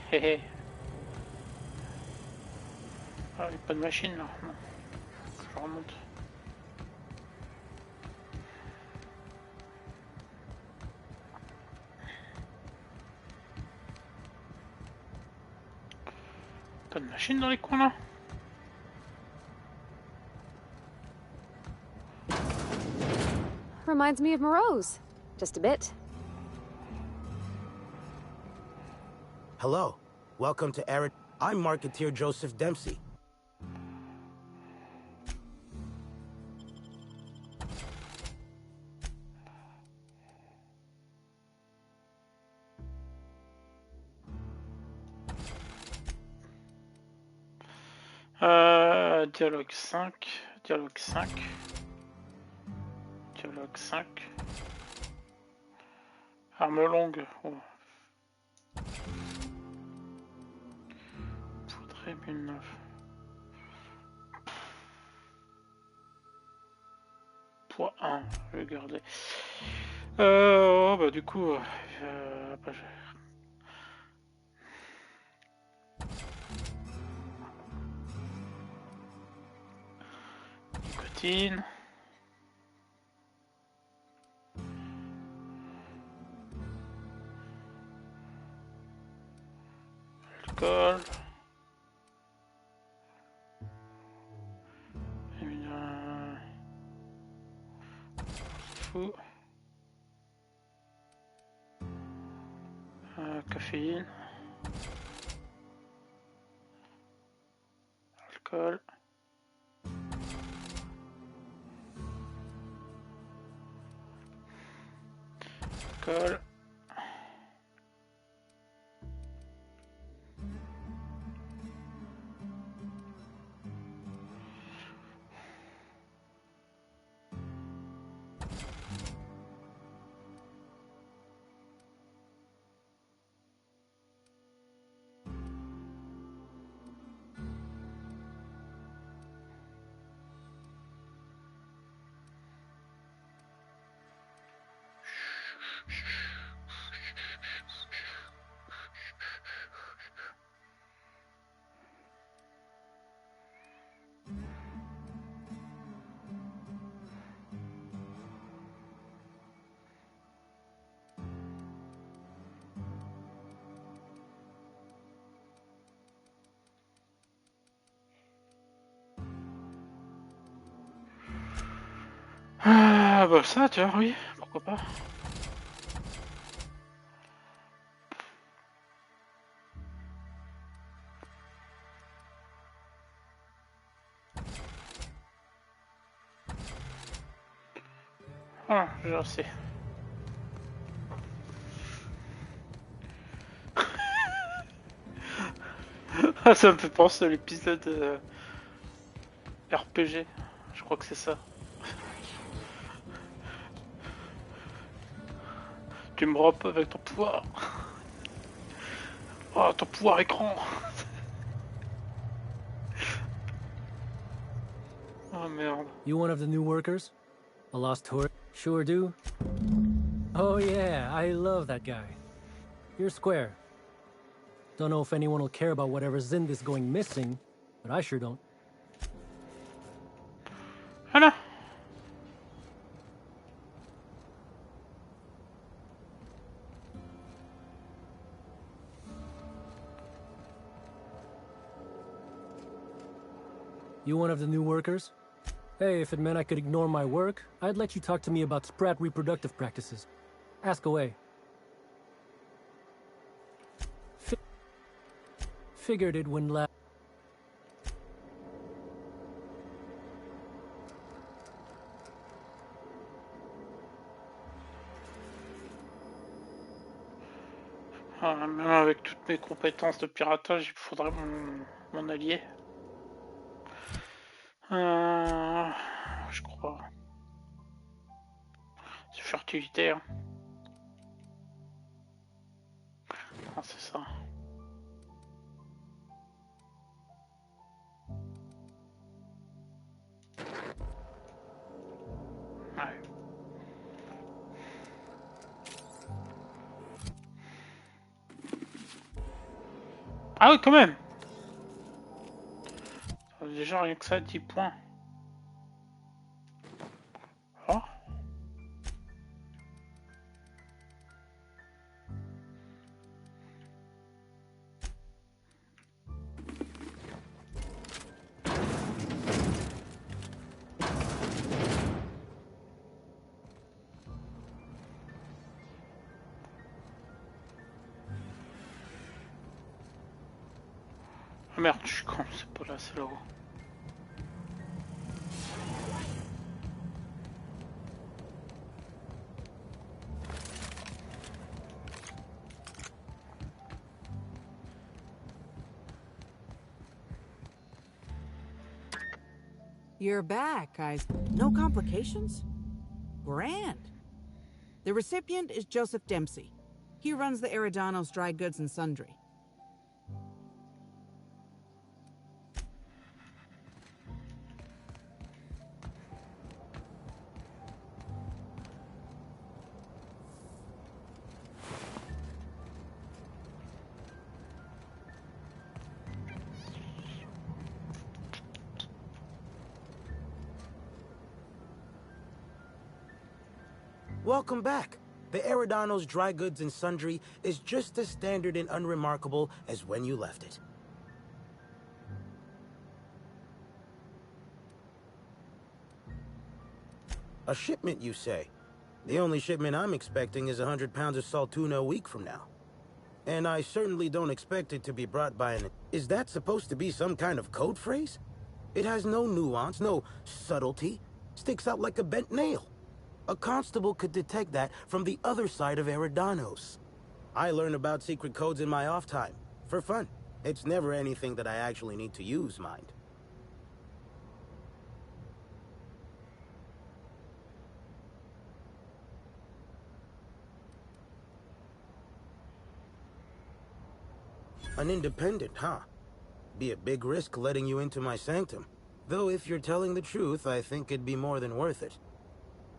Ah, il n'y a pas de machine là. Non. Je remonte. Pas de machine dans les coins là? Reminds me of Moreau's. Just a bit. Hello. Welcome to Eridan. I'm Marketeer Joseph Dempsey. Dialogue 5. Dialogue 5. Dialogue 5. Arme longue. Oh. Faudrait 1009. poids 1, je vais garder. Bah du coup, bah, nicotine. Alcool. Fou. Caféine. Alcool. Alcool. Ah bah ça, tu vois, oui, pourquoi pas. Ah, je sais. Ça me fait penser à l'épisode RPG. Je crois que c'est ça. Tu me rompes avec ton pouvoir. Oh, ton pouvoir écran. Oh merde. You one of the new workers? A lost tourist? Sure do. Oh yeah, I love that guy. You're square. Don't know if anyone will care about whatever's in this going missing, but I sure don't. Voilà. You one of the new workers? Hey, if it meant I could ignore my work, I'd let you talk to me about sprat reproductive practices. Ask away. Figured it wouldn't last. Ah, même avec toutes mes compétences de piratage, il faudrait mon allié. Je crois. C'est furtivité. Hein. Ah, c'est ça. Ouais. Ah oui, quand même. Déjà rien que ça, 10 points. Oh. Ah merde, je suis con, c'est pas là, c'est là-haut. You're back, guys. No complications? Grand. The recipient is Joseph Dempsey. He runs the Eridanos Dry Goods and Sundry. Welcome back. The Eridanos Dry Goods and Sundry is just as standard and unremarkable as when you left it. A shipment, you say? The only shipment I'm expecting is 100 pounds of saltuna a week from now. And I certainly don't expect it to be brought by an... Is that supposed to be some kind of code phrase? It has no nuance, no subtlety. Sticks out like a bent nail. A constable could detect that from the other side of Eridanos. I learn about secret codes in my off time. For fun. It's never anything that I actually need to use, mind. An independent, huh? Be a big risk letting you into my sanctum. Though if you're telling the truth, I think it'd be more than worth it.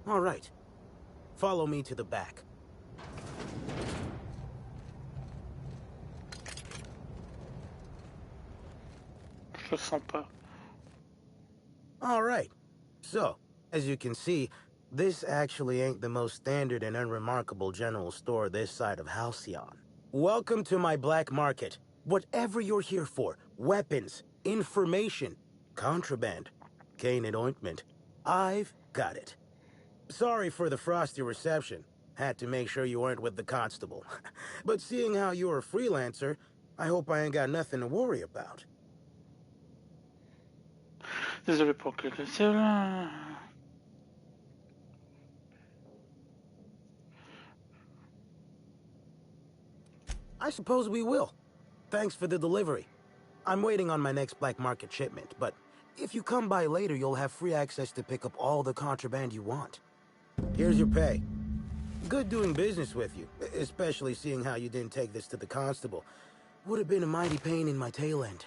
All right. Follow me to the back. Je le sens pas. All right. So, as you can see, this actually ain't the most standard and unremarkable general store this side of Halcyon. Welcome to my black market. Whatever you're here for, weapons, information, contraband, cane and ointment, I've got it. Sorry for the frosty reception. Had to make sure you weren't with the constable. But seeing how you're a freelancer, I hope I ain't got nothing to worry about. Désolé pour quelqu'un. I suppose we will. Thanks for the delivery. I'm waiting on my next black market shipment, but if you come by later, you'll have free access to pick up all the contraband you want. Here's your pay. Good doing business with you, especially seeing how you didn't take this to the constable. Would have been a mighty pain in my tail end.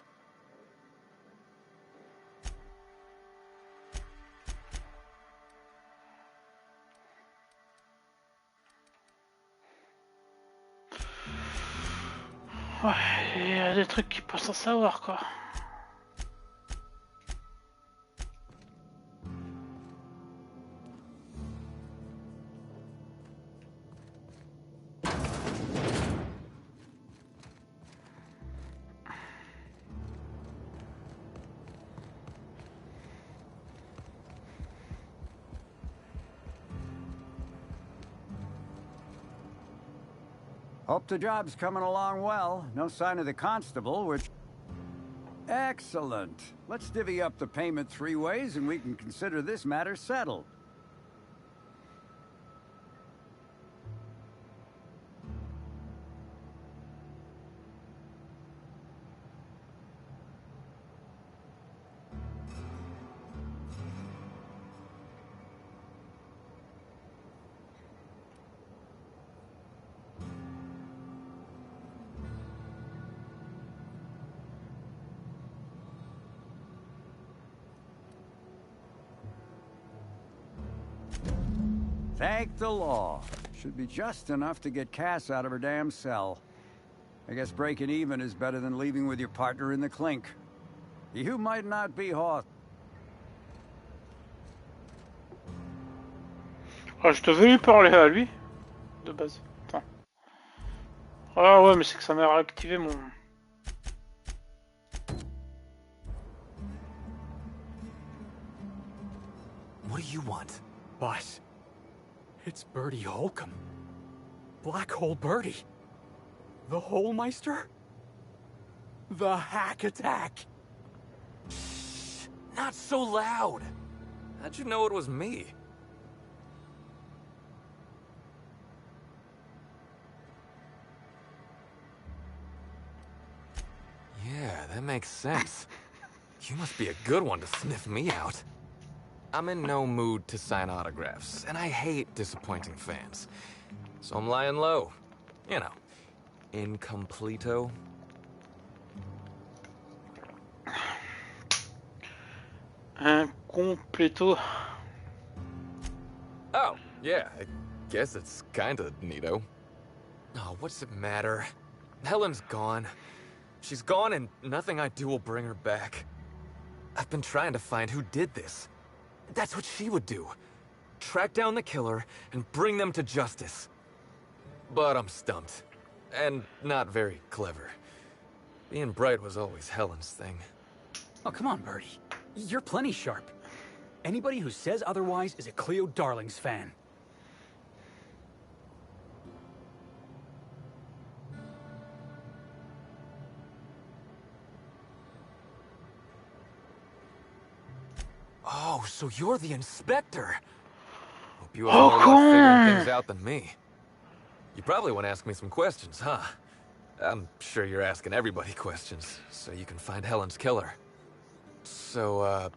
Ouais, il y a des trucs qu'il faut s'en savoir, quoi. Hope the job's coming along well. No sign of the constable, which... Excellent. Let's divvy up the payment 3 ways and we can consider this matter settled. Thank the law. Should be just enough to get Cass out of her damn cell. I guess breaking even is better than leaving with your partner in the clink. You might not be hot. Ah, je devais lui parler à lui, de base. Attends. Ah ouais, mais c'est que ça m'a réactivé mon... What do you want? Boss, it's Bertie Holcomb. Black Hole Bertie. The Holmeister? The Hack Attack. Shh, not so loud. How'd you know it was me? Yeah, that makes sense. You must be a good one to sniff me out. I'm in no mood to sign autographs, and I hate disappointing fans. So I'm lying low. You know, incompleto. Incompleto. Oh, yeah, I guess it's kinda neato. Oh, what's it matter? Helen's gone. She's gone and nothing I do will bring her back. I've been trying to find who did this. That's what she would do. track down the killer, and bring them to justice. But I'm stumped. And not very clever. Being bright was always Helen's thing. Oh, come on, Birdie. You're plenty sharp. Anybody who says otherwise is a Cleo Darlings fan. Oh, so you're the inspector. Hope you have more luck figuring things out than me. You probably want to ask me some questions, huh? I'm sure you're asking everybody questions, so you can find Helen's killer. So,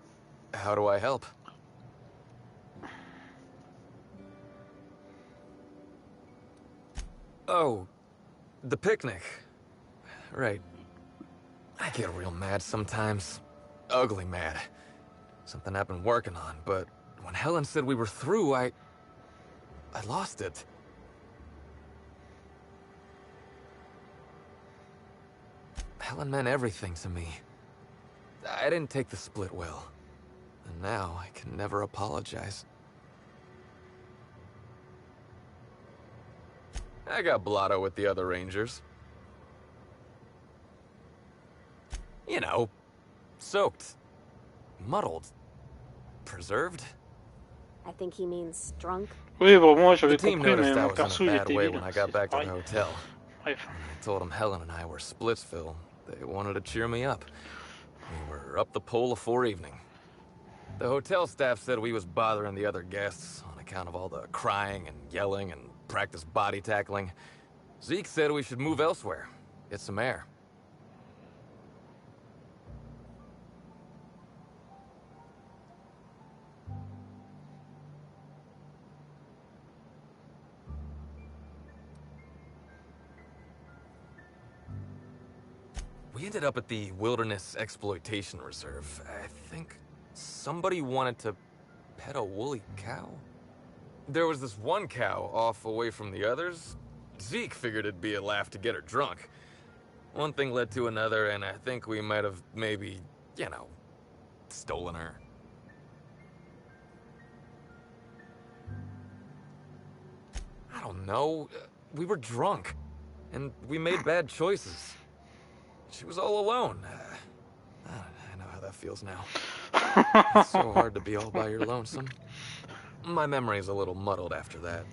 how do I help? Oh, the picnic. Right. I get real mad sometimes. Ugly mad. Something I've been working on, but when Helen said we were through, I lost it. Helen meant everything to me. I didn't take the split well. And now I can never apologize. I got blotto with the other Rangers. You know, soaked, muddled, preserved. I think he means drunk. Oui, bon, moi j'avais The team compris, noticed mais I mon was in perso a il bad était way vide. when I got back to the hotel. Bref. I told them Helen and I were Splitsville. They wanted to cheer me up. We were up the pole afore evening. The hotel staff said we was bothering the other guests on account of all the crying and yelling and practice body tackling. Zeke said we should move elsewhere, get some air. We ended up at the Wilderness Exploitation Reserve. I think somebody wanted to pet a woolly cow? There was this one cow off away from the others. Zeke figured it'd be a laugh to get her drunk. One thing led to another, and I think we might have maybe, you know, stolen her. I don't know. We were drunk, and we made bad choices. She was all alone. I know how that feels now. It's so hard to be all by your lonesome. My memory's a little muddled after that.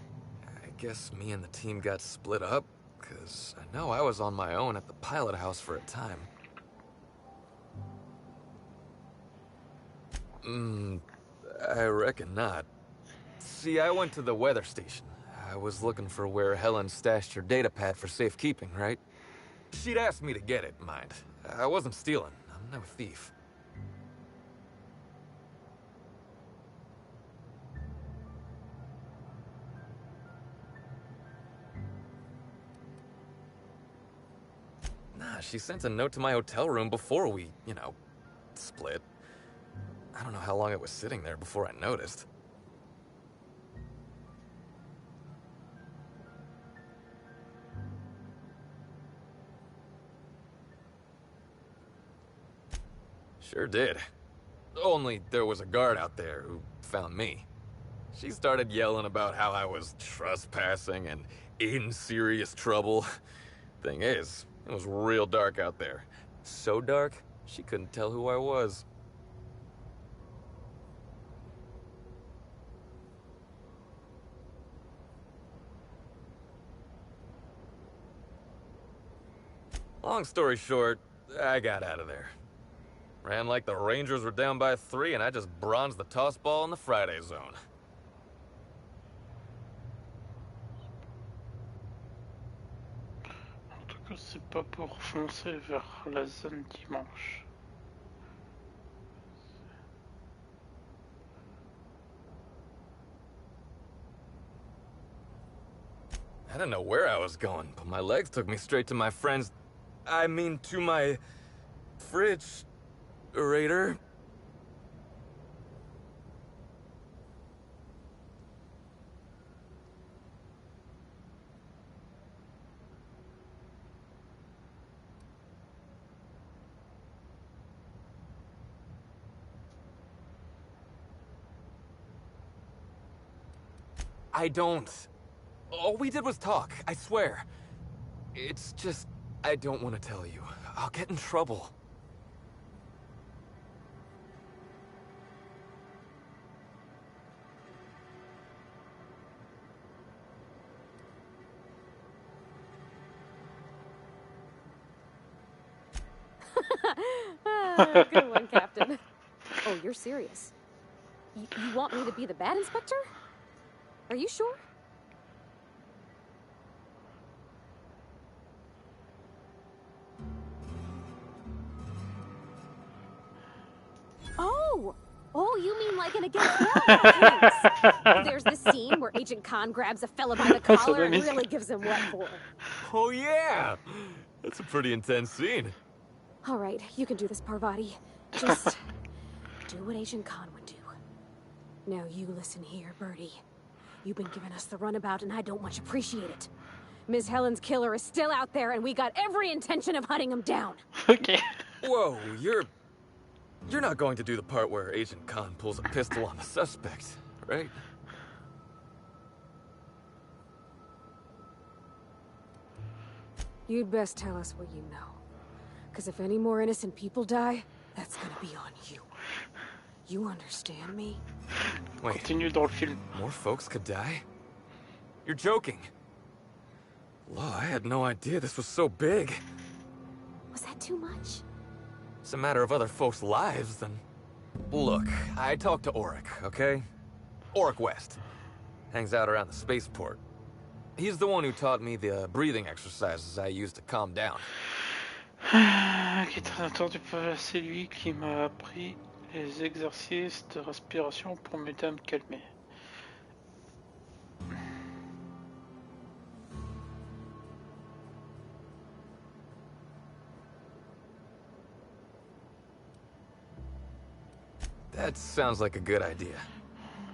I guess me and the team got split up, because I know I was on my own at the pilot house for a time. I reckon not. See, I went to the weather station. I was looking for where Helen stashed her data pad for safekeeping, right? She'd asked me to get it, mind. I wasn't stealing. I'm no thief. Nah, she sent a note to my hotel room before we, you know, split. I don't know how long it was sitting there before I noticed. Sure did. Only there was a guard out there who found me. She started yelling about how I was trespassing and in serious trouble. Thing is, it was real dark out there. So dark, she couldn't tell who I was. Long story short, I got out of there. Ran like the Rangers were down by 3, and I just bronzed the toss ball in the Friday zone. En tout cas, c'est pas pour foncer vers la zone dimanche. I didn't know where I was going, but my legs took me straight to my friend's... I mean, to my... fridge... Raider. I don't. All we did was talk, I swear. It's just, I don't want to tell you. I'll get in trouble. Good one, Captain. Oh, you're serious? You want me to be the bad inspector? Are you sure? Oh, you mean like an against all case? There's this scene where Agent Khan grabs a fella by the collar and really gives him what for. Oh yeah! That's a pretty intense scene. All right, you can do this, Parvati. Just do what Agent Khan would do. Now you listen here, Birdie. You've been giving us the runabout and I don't much appreciate it. Miss Helen's killer is still out there and we got every intention of hunting him down. Okay. Whoa, You're not going to do the part where Agent Khan pulls a pistol on the suspect, right? You'd best tell us what you know. Because if any more innocent people die, that's gonna be on you. You understand me? Wait, Continue dans le film. More folks could die? You're joking. Law, I had no idea this was so big. Was that too much? It's a matter of other folks' lives, then. Look, I talked to Auric, okay? Auric West. Hangs out around the spaceport. He's the one who taught me the breathing exercises I use to calm down. Qui est très entendu, c'est lui qui m'a appris les exercices de respiration pour m'aider à me calmer. That sounds like a good idea.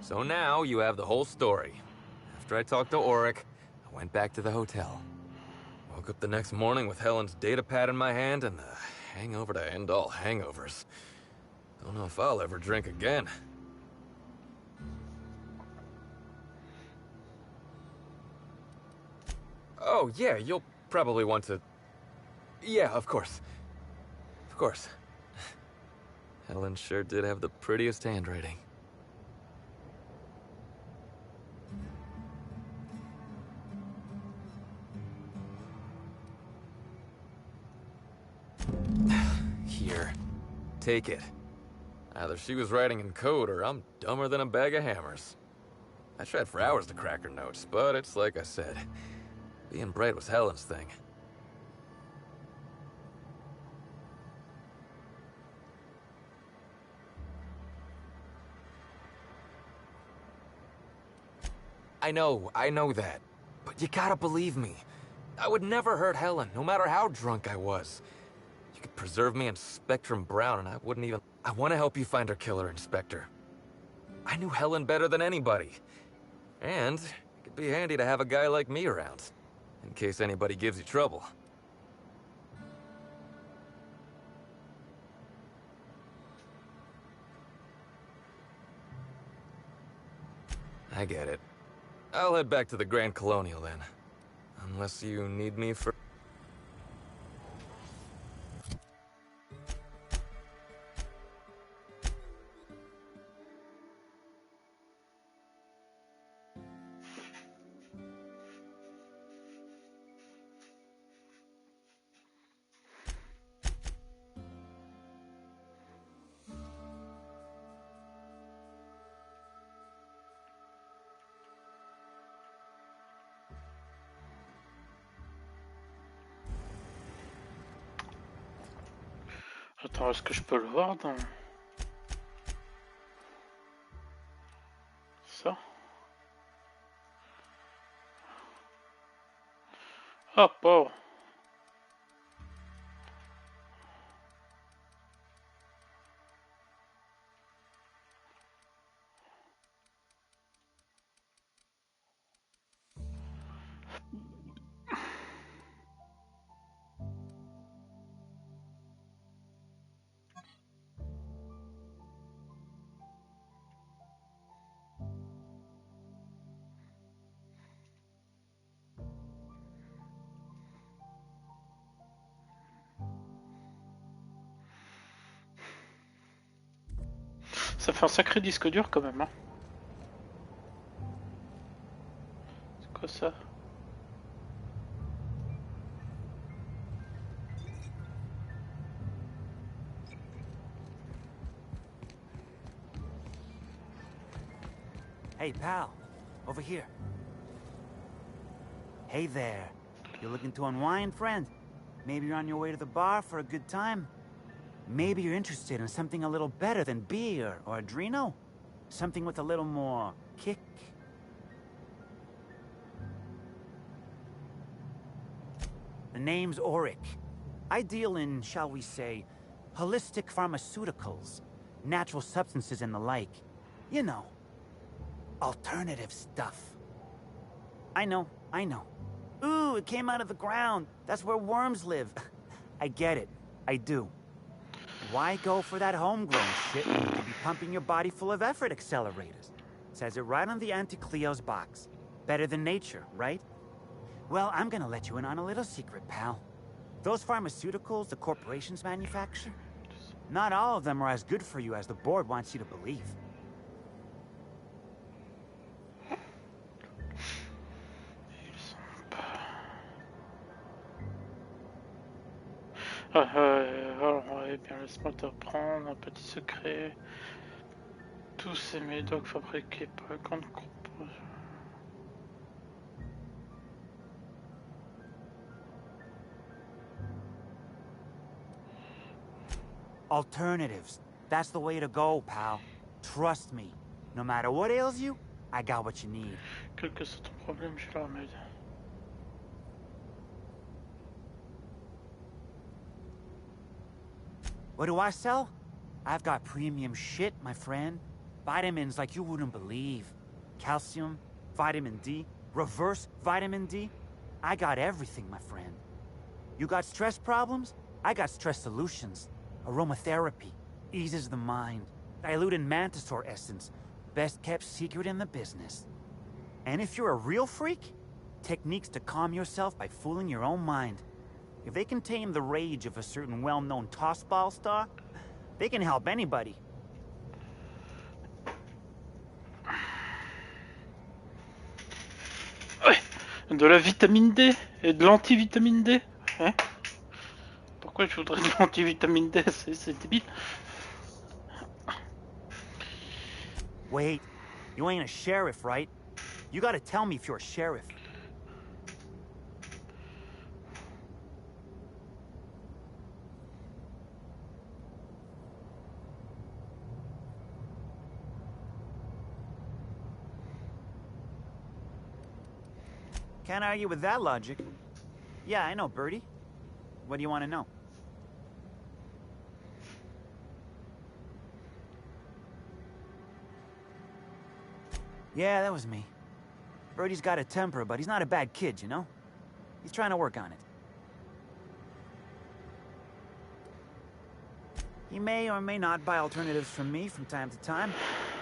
So now you have the whole story. After I talked to Auric, I went back to the hotel. Woke up the next morning with Helen's data pad in my hand and the hangover to end all hangovers. Don't know if I'll ever drink again. Oh, yeah, you'll probably want to... Yeah, of course. Of course. Helen sure did have the prettiest handwriting. Here. Take it. Either she was writing in code or I'm dumber than a bag of hammers. I tried for hours to crack her notes, but it's like I said. Being bright was Helen's thing. I know that. But you gotta believe me. I would never hurt Helen, no matter how drunk I was. You could preserve me in Spectrum Brown and I wouldn't even... I want to help you find her killer, Inspector. I knew Helen better than anybody. And it could be handy to have a guy like me around, in case anybody gives you trouble. I get it. I'll head back to the Grand Colonial then. Unless you need me for... Attends, est-ce que je peux le voir dans... Ça? Ah, pauvre. Ça fait un sacré disque dur quand même, hein. C'est quoi ça? Hey, pal. Over here. Hey there. You looking to unwind, friend? Maybe you're on your way to the bar for a good time? Maybe you're interested in something a little better than beer or Adreno? Something with a little more kick? The name's Auric. I deal in, shall we say, holistic pharmaceuticals, natural substances and the like. You know, alternative stuff. I know. Ooh, it came out of the ground. That's where worms live. I get it. I do. Why go for that homegrown shit when you could be pumping your body full of effort accelerators? Says it right on the Anti-Cleo's box. Better than nature, right? Well, I'm gonna let you in on a little secret, pal. Those pharmaceuticals the corporations manufacture, not all of them are as good for you as the board wants you to believe. Alors, eh bien, laisse-moi t'apprendre un petit secret. Tous ces médocs fabriqués par la grande corporation. Alternatives. That's the way to go, pal. Trust me. No matter what ails you, I got what you need. Quel que soit ton problème, j'ai le remède. What do I sell? I've got premium shit, my friend. Vitamins like you wouldn't believe. Calcium, vitamin D, reverse vitamin D. I got everything, my friend. You got stress problems? I got stress solutions. Aromatherapy eases the mind. Diluted mantisaur essence, best kept secret in the business. And if you're a real freak, techniques to calm yourself by fooling your own mind. If they can tame the rage of a certain well-known tossball star, they can help anybody. Ouais, de la vitamine D et de l'antivitamine D. Hein? Pourquoi je voudrais de l'antivitamine D? C'est débile. Wait, you ain't a sheriff, right? You gotta tell me if you're a sheriff. Can't argue with that logic. Yeah, I know, Bertie. What do you want to know? Yeah, that was me. Bertie's got a temper, but he's not a bad kid, you know? He's trying to work on it. He may or may not buy alternatives from me from time to time.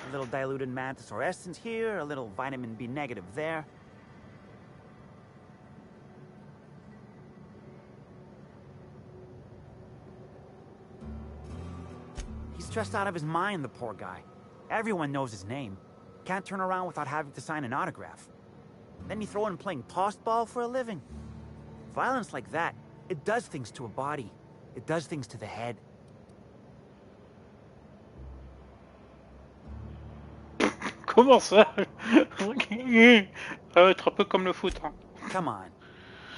A little diluted mantisaur essence here, a little vitamin B negative there. He's stressed out of his mind, the poor guy. Everyone knows his name. Can't turn around without having to sign an autograph. Then you throw in playing tossball for a living. Violence like that, it does things to a body. It does things to the head. Comment ça? Ça va être un peu comme le foot. Hein. Come on.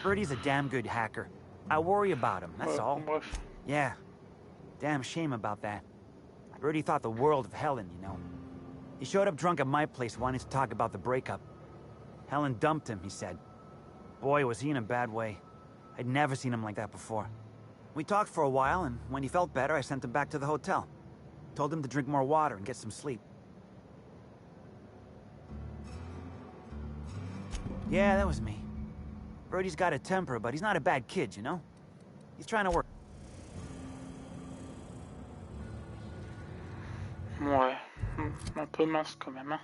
Bertie's a damn good hacker. I worry about him, that's all. Bref. Yeah. Damn shame about that. Bertie thought the world of Helen, you know. He showed up drunk at my place wanting to talk about the breakup. Helen dumped him, he said. Boy, was he in a bad way. I'd never seen him like that before. We talked for a while, and when he felt better, I sent him back to the hotel. Told him to drink more water and get some sleep. Yeah, that was me. Bertie's got a temper, but he's not a bad kid, you know? He's trying to work. Ouais, un peu mince quand même. Hein.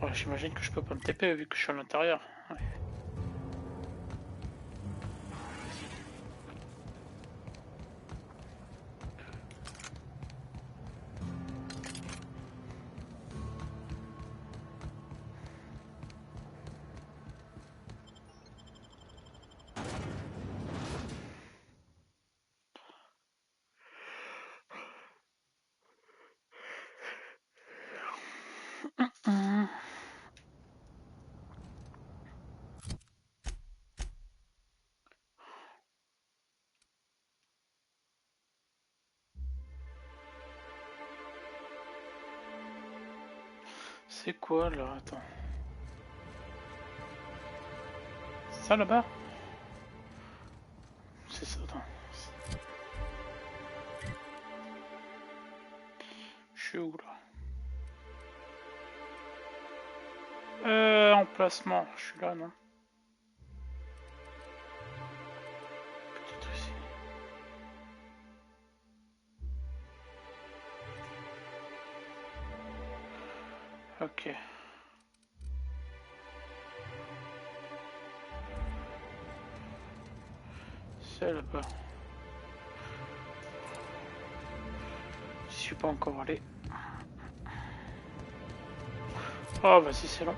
Ouais, j'imagine que je peux pas me TP vu que je suis à l'intérieur. Ouais. C'est quoi là? Attends. Ça là-bas? C'est ça, attends. Je suis où là? Emplacement, je suis là, non? Peut-être ici. Ok. C'est là-bas. Je suis pas encore allé. Oh, vas-y, c'est long.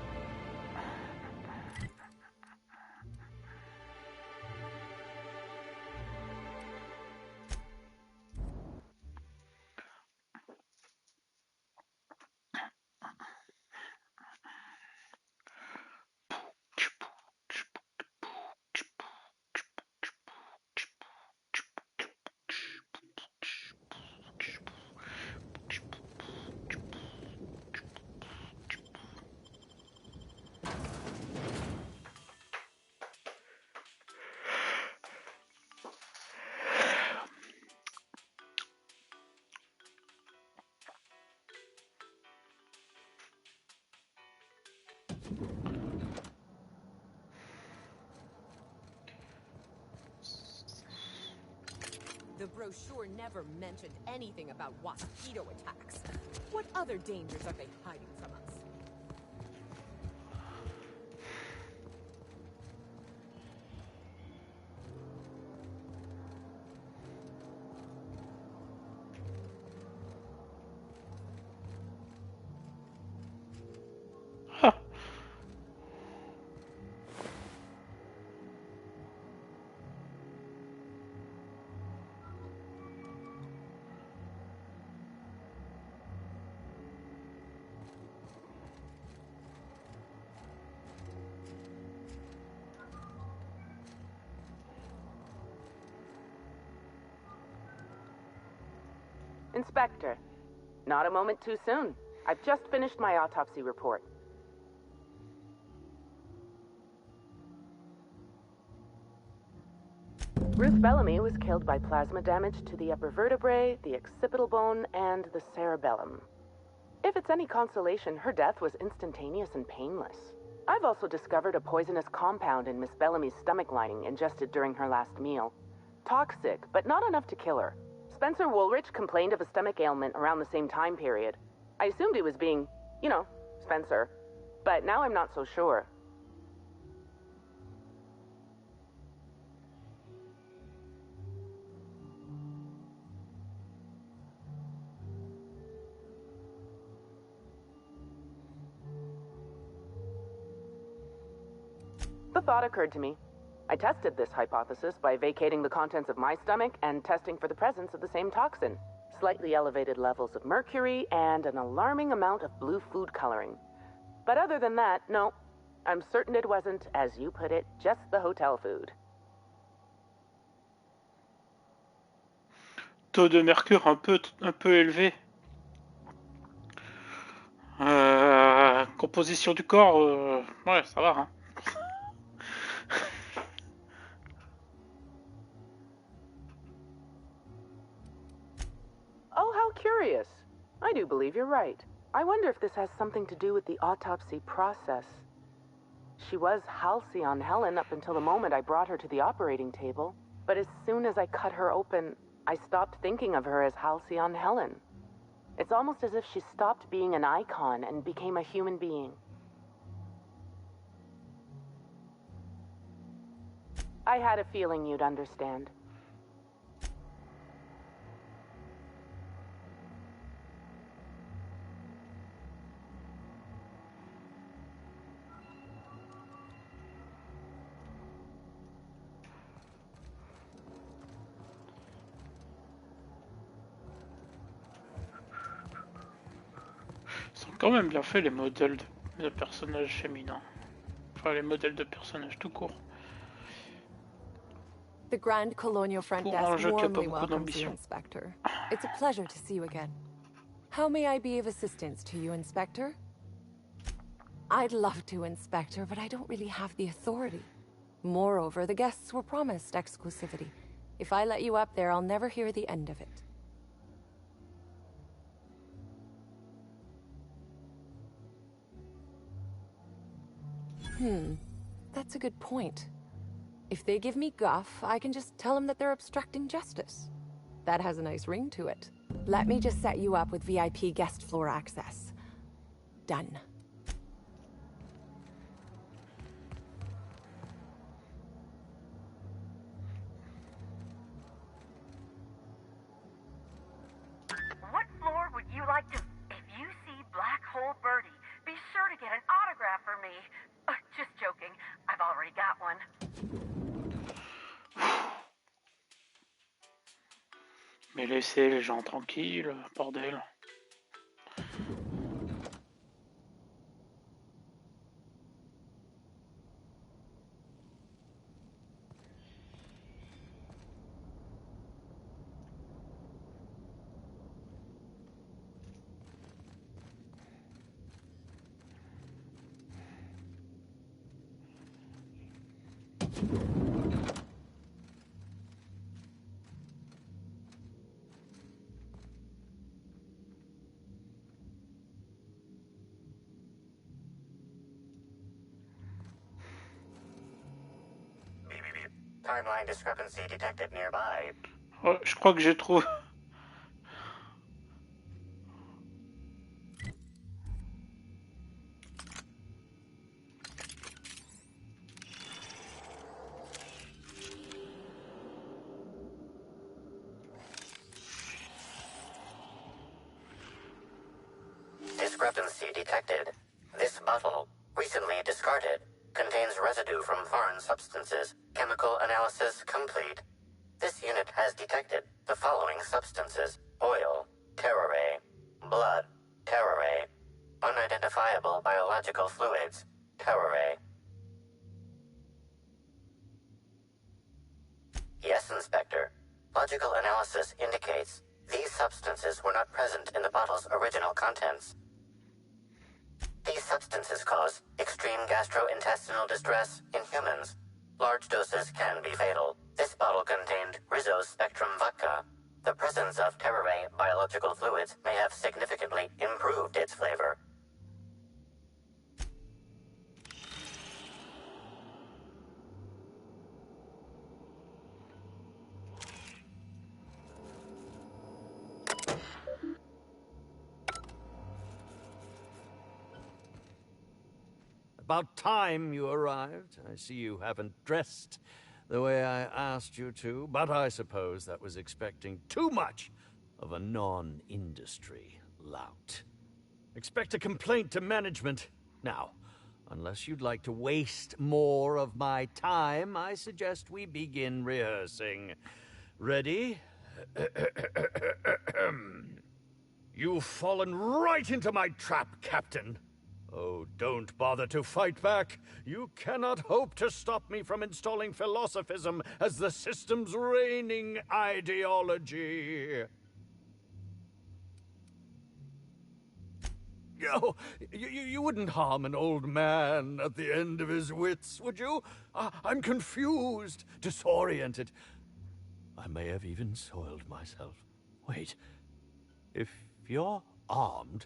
The brochure never mentioned anything about mosquito attacks. What other dangers are they hiding from us? Inspector, not a moment too soon. I've just finished my autopsy report. Ruth Bellamy was killed by plasma damage to the upper vertebrae, the occipital bone, and the cerebellum. If it's any consolation, her death was instantaneous and painless. I've also discovered a poisonous compound in Miss Bellamy's stomach lining ingested during her last meal. Toxic, but not enough to kill her. Spencer Woolrich complained of a stomach ailment around the same time period. I assumed he was being, you know, Spencer. But now I'm not so sure. The thought occurred to me. I tested this hypothesis by vacating the contents of my stomach and testing for the presence of the same toxin. Slightly elevated levels of mercury and an alarming amount of blue food coloring. But other than that, no. I'm certain it wasn't, as you put it, just the hotel food. Taux de mercure un peu élevé. Composition du corps, ouais, ça va, hein. Oh, how curious. I do believe you're right. I wonder if this has something to do with the autopsy process. She was Halcyon Helen up until the moment I brought her to the operating table. But as soon as I cut her open, I stopped thinking of her as Halcyon Helen. It's almost as if she stopped being an icon and became a human being. I had a feeling you'd understand. quand même bien fait les modèles de personnages féminins. Enfin, les modèles de personnages tout court. The Grand Colonial Front Pour un Desk jeu qui a pas warmly beaucoup welcomes you, d'ambition. Inspector. It's a pleasure to see you again. How may I be of assistance to you, Inspector? I'd love to, Inspector, but I don't really have the authority. Moreover, the guests were promised exclusivity. If I let you up there, I'll never hear the end of it. That's a good point. If they give me guff, I can just tell them that they're obstructing justice. That has a nice ring to it. Let me just set you up with VIP guest floor access. Done. What floor would you like to... If you see Black Hole Birdie, be sure to get an autograph for me. Just joking. I've already got one. Mais laissez les gens tranquilles, bordel. Timeline discrepancy detected nearby. Oh, je crois que j'ai trouvé. Discrepancy detected. This bottle, recently discarded, contains residue from foreign substances. Chemical analysis complete. This unit has detected the following substances: oil, terrare, blood, terrare, unidentifiable biological fluids, terrare. Yes, Inspector. Logical analysis indicates these substances were not present in the bottle's original contents. These substances cause extreme gastrointestinal distress in humans. Large doses can be fatal. This bottle contained Rizzo's Spectrum vodka. The presence of terrare biological fluids may have significantly improved its flavor. About time you arrived. I see you haven't dressed the way I asked you to, but I suppose that was expecting too much of a non-industry lout. Expect a complaint to management. Now, unless you'd like to waste more of my time, I suggest we begin rehearsing. Ready? You've fallen right into my trap, Captain. Oh, don't bother to fight back. You cannot hope to stop me from installing philosophism as the system's reigning ideology. Oh, you wouldn't harm an old man at the end of his wits, would you? I'm confused, disoriented. I may have even soiled myself. Wait, if you're armed,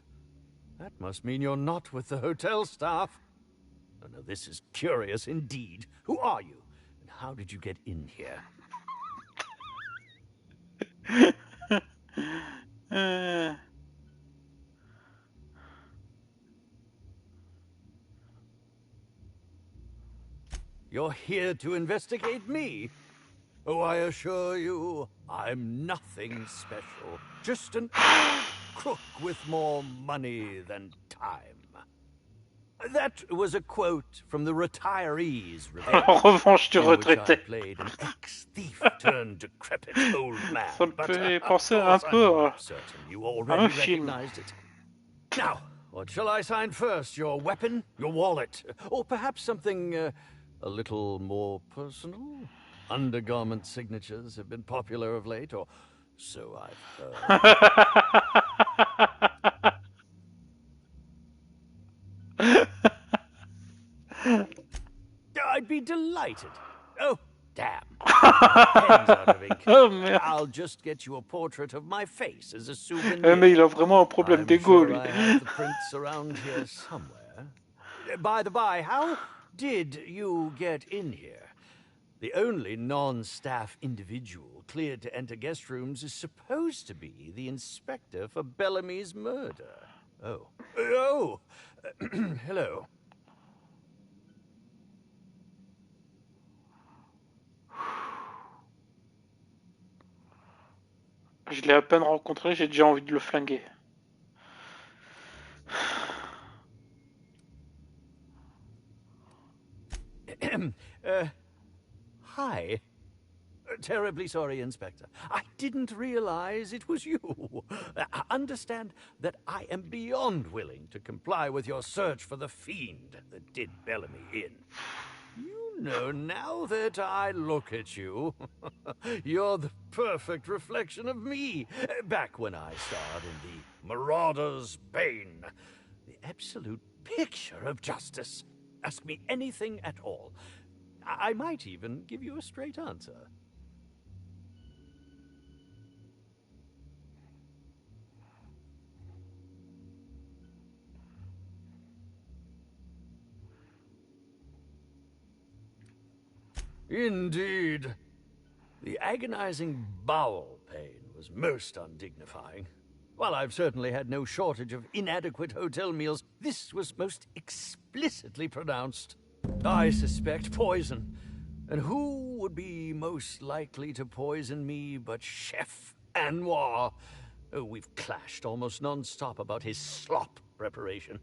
that must mean you're not with the hotel staff. Oh, no, this is curious indeed. Who are you? And how did you get in here? You're here to investigate me? Oh, I assure you, I'm nothing special. Just an crook with more money than time. That was a quote from the Retirees' Revenge, En revanche du in which I retraité. played an ex-thief turned decrepit old man. Ça me But fait of penser un course, peu I'm à certain you un already film. recognized it. Now, what shall I sign first? Your weapon? Your wallet? Or perhaps something a little more personal? Undergarment signatures have been popular of late, or so I've heard. I'd be delighted. Oh, damn. Pen's out of ink. Oh merde. I'll just get you a portrait of my face as a souvenir. Mais il a vraiment un problème d'ego, lui. I have the prints around here somewhere. By the by, how did you get in here? The only non-staff individual cleared to enter guest rooms is supposed to be the inspector for Bellamy's murder. Oh. Oh! Hello. Je l'ai à peine rencontré, j'ai déjà envie de le flinguer. Hi. Terribly sorry, Inspector. I didn't realize it was you. Understand that I am beyond willing to comply with your search for the fiend that did Bellamy in. You know, now that I look at you, you're the perfect reflection of me, back when I starred in the Marauder's Bane. The absolute picture of justice. Ask me anything at all. I might even give you a straight answer. Indeed. The agonizing bowel pain was most undignifying. While I've certainly had no shortage of inadequate hotel meals, this was most explicitly pronounced. I suspect poison. And who would be most likely to poison me but Chef Anwar? Oh, we've clashed almost non-stop about his slop preparation.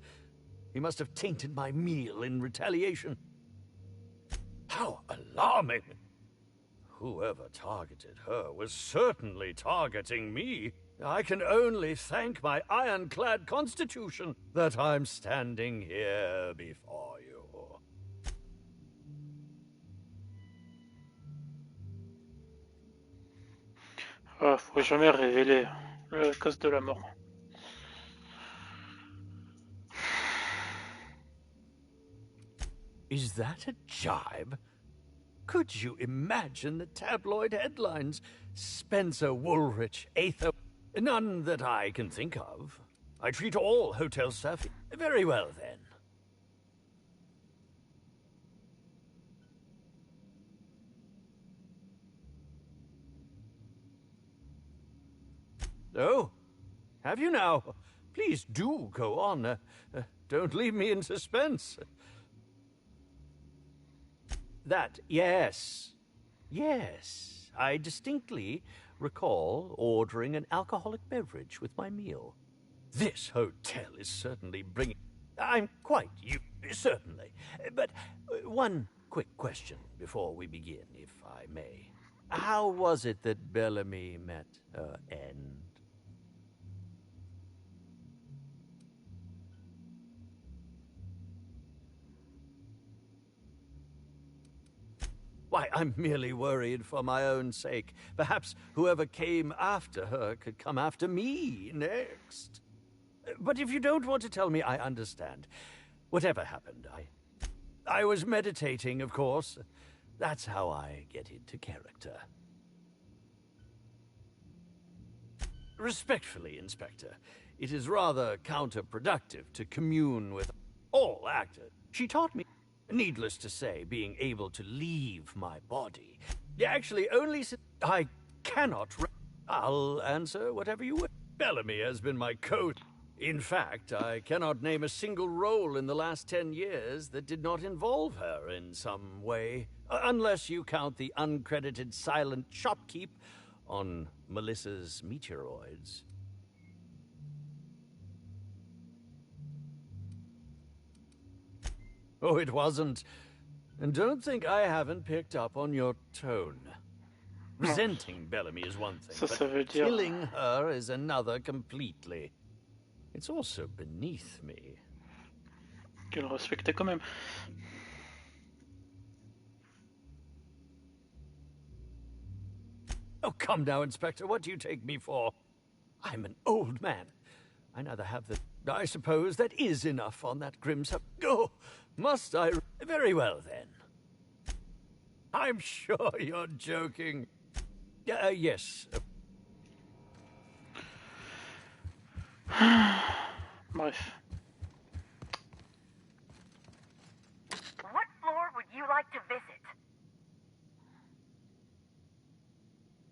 He must have tainted my meal in retaliation. How alarming! Whoever targeted her was certainly targeting me. I can only thank my ironclad constitution that I'm standing here before you. Faut jamais révéler la cause de la mort. Is that a jibe? Could you imagine the tabloid headlines? Spencer Woolrich, Aether... None that I can think of. I treat all hotel staff... Very well, then. Oh, have you now? Please do go on. Don't leave me in suspense. That, yes. Yes, I distinctly recall ordering an alcoholic beverage with my meal. This hotel is certainly bringing... I'm quite certainly. But one quick question before we begin, if I may. How was it that Bellamy met her end? Why, I'm merely worried for my own sake. Perhaps whoever came after her could come after me next. But if you don't want to tell me, I understand. Whatever happened, I was meditating, of course. That's how I get into character. Respectfully, Inspector, it is rather counterproductive to commune with all actors. She taught me, needless to say, being able to leave my body. Actually, only I cannot... I'll answer whatever you wish. Bellamy has been my coach. In fact, I cannot name a single role in the last 10 years that did not involve her in some way. Unless you count the uncredited silent shopkeep on Melissa's meteoroids. Oh, it wasn't. And don't think I haven't picked up on your tone. Resenting Bellamy is one thing, but killing her is another completely. It's also beneath me. Tu le respectais quand même. Oh, come now, Inspector. What do you take me for? I'm an old man. I neither have the... I suppose that is enough on that grim Oh, must I... Very well, then. I'm sure you're joking. Yes. Bref. What floor would you like to visit?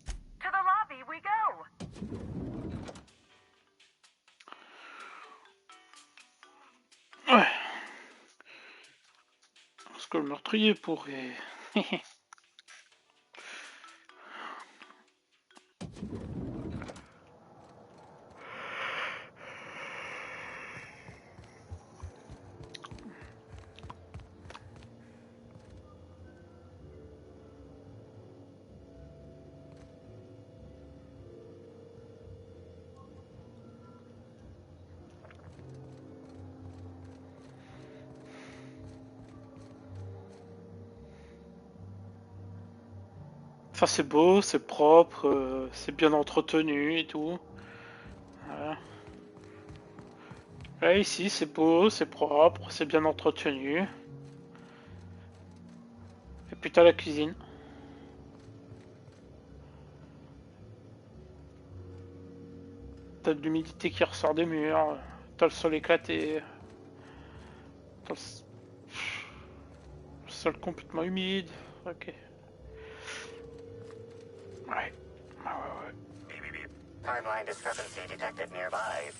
To the lobby we go. Ouais. Parce que le meurtrier pourrait... Enfin, c'est beau, c'est propre, c'est bien entretenu et tout. Voilà. Là, ici, c'est beau, c'est propre, c'est bien entretenu. Et puis t'as la cuisine. T'as de l'humidité qui ressort des murs. T'as le sol éclaté. T'as le sol complètement humide. Ok. Ouais. Timeline discrepancy detected nearby.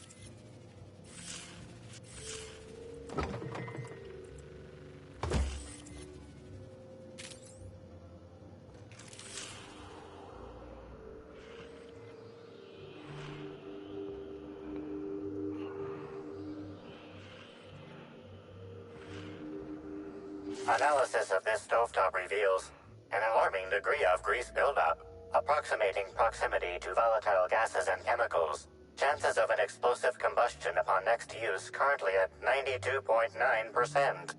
Analysis of this stovetop reveals an alarming degree of grease buildup, approximating proximity to volatile gases and chemicals. Chances of an explosive combustion upon next use currently at 92.9%.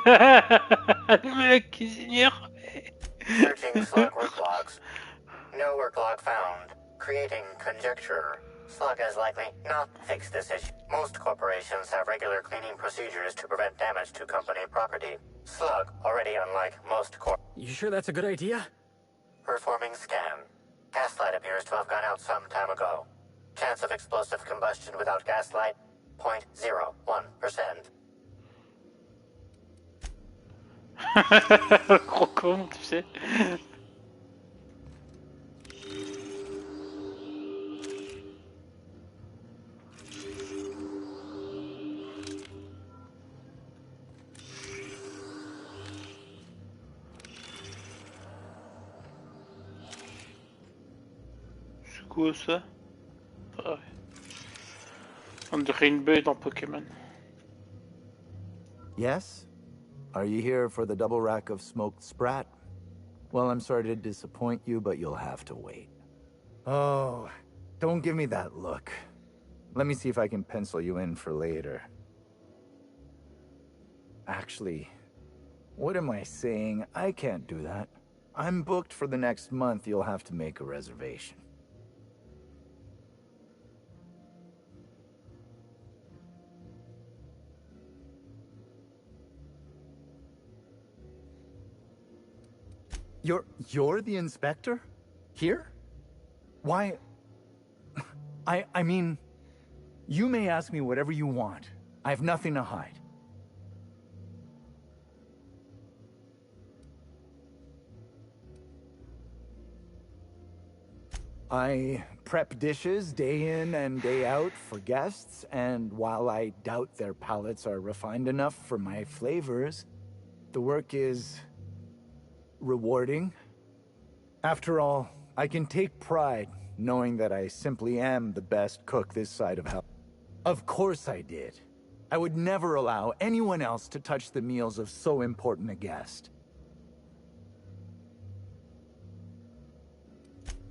La cuisinière. Searching slug work logs. No work log found. Creating conjecture. Slug has likely not fixed this issue. Most corporations have regular cleaning procedures to prevent damage to company property. Slug, already unlike most corp... You sure that's a good idea? Performing scan. Gaslight appears to have gone out some time ago. Chance of explosive combustion without gaslight, 0.01%. Gros con, tu sais. C'est quoi ça? Ah ouais. On dirait une baie dans Pokémon. Yes? Are you here for the double rack of smoked sprat? Well, I'm sorry to disappoint you, but you'll have to wait. Oh, don't give me that look. Let me see if I can pencil you in for later. Actually, what am I saying? I can't do that. I'm booked for the next month. You'll have to make a reservation. You're the inspector? Here? Why... I mean... You may ask me whatever you want. I have nothing to hide. I prep dishes day in and day out for guests, and while I doubt their palates are refined enough for my flavors, the work is... rewarding. After all, I can take pride knowing that I simply am the best cook this side of hell. Of course I did. I would never allow anyone else to touch the meals of so important a guest.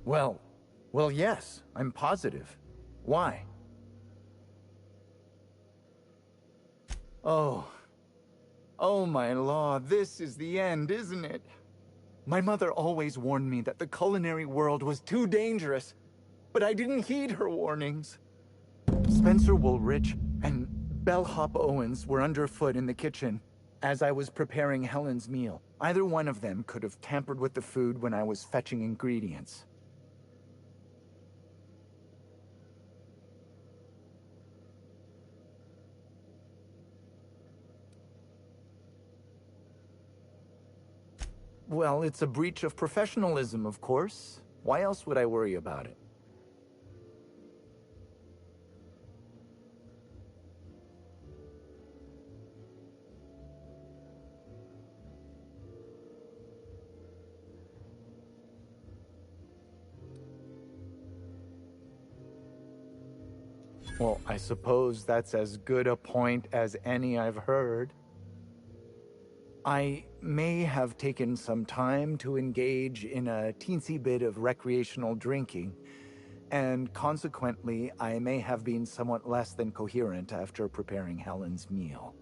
Well, yes, I'm positive. Why? Oh, my law, this is the end, isn't it? My mother always warned me that the culinary world was too dangerous, but I didn't heed her warnings. Spencer Woolrich and Bellhop Owens were underfoot in the kitchen as I was preparing Helen's meal. Either one of them could have tampered with the food when I was fetching ingredients. Well, it's a breach of professionalism, of course. Why else would I worry about it? Well, I suppose that's as good a point as any I've heard. I may have taken some time to engage in a teensy bit of recreational drinking, and consequently, I may have been somewhat less than coherent after preparing Helen's meal.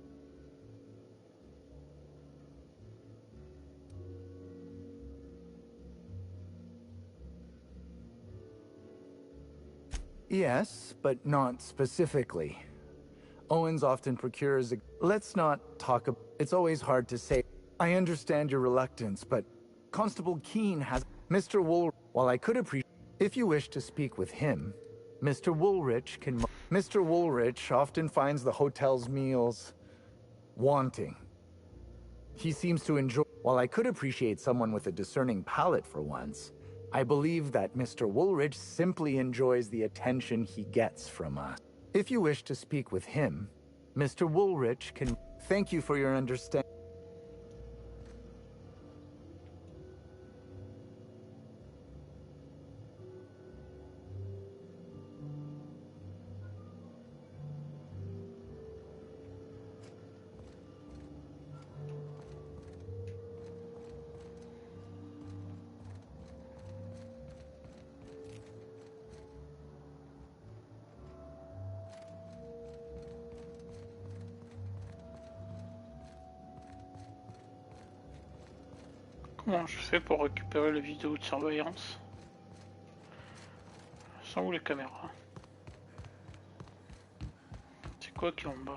Yes, but not specifically. Owens often procures a... Let's not talk about... It's always hard to say. I understand your reluctance, but Constable Keene has... Mr. Woolrich... While I could appreciate... If you wish to speak with him, Mr. Woolrich can... Mr. Woolrich often finds the hotel's meals wanting. He seems to enjoy... While I could appreciate someone with a discerning palate for once, I believe that Mr. Woolrich simply enjoys the attention he gets from us. If you wish to speak with him, Mr. Woolrich can... Thank you for your understanding. Comment je fais pour récupérer les vidéos de surveillance? Sont où les caméras? C'est quoi qui est en bas?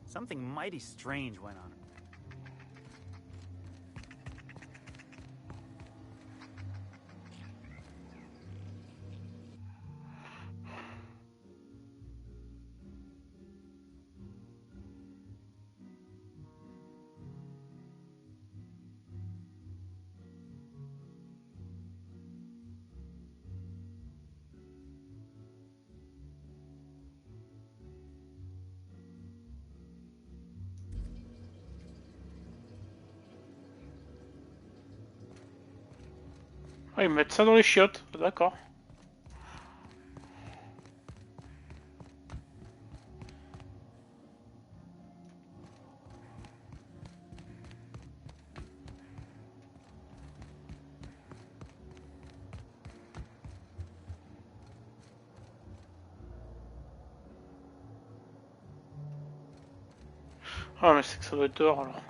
Something mighty strange went on. Ah, ils mettent ça dans les chiottes, d'accord. Ah, mais c'est que ça doit être dehors alors.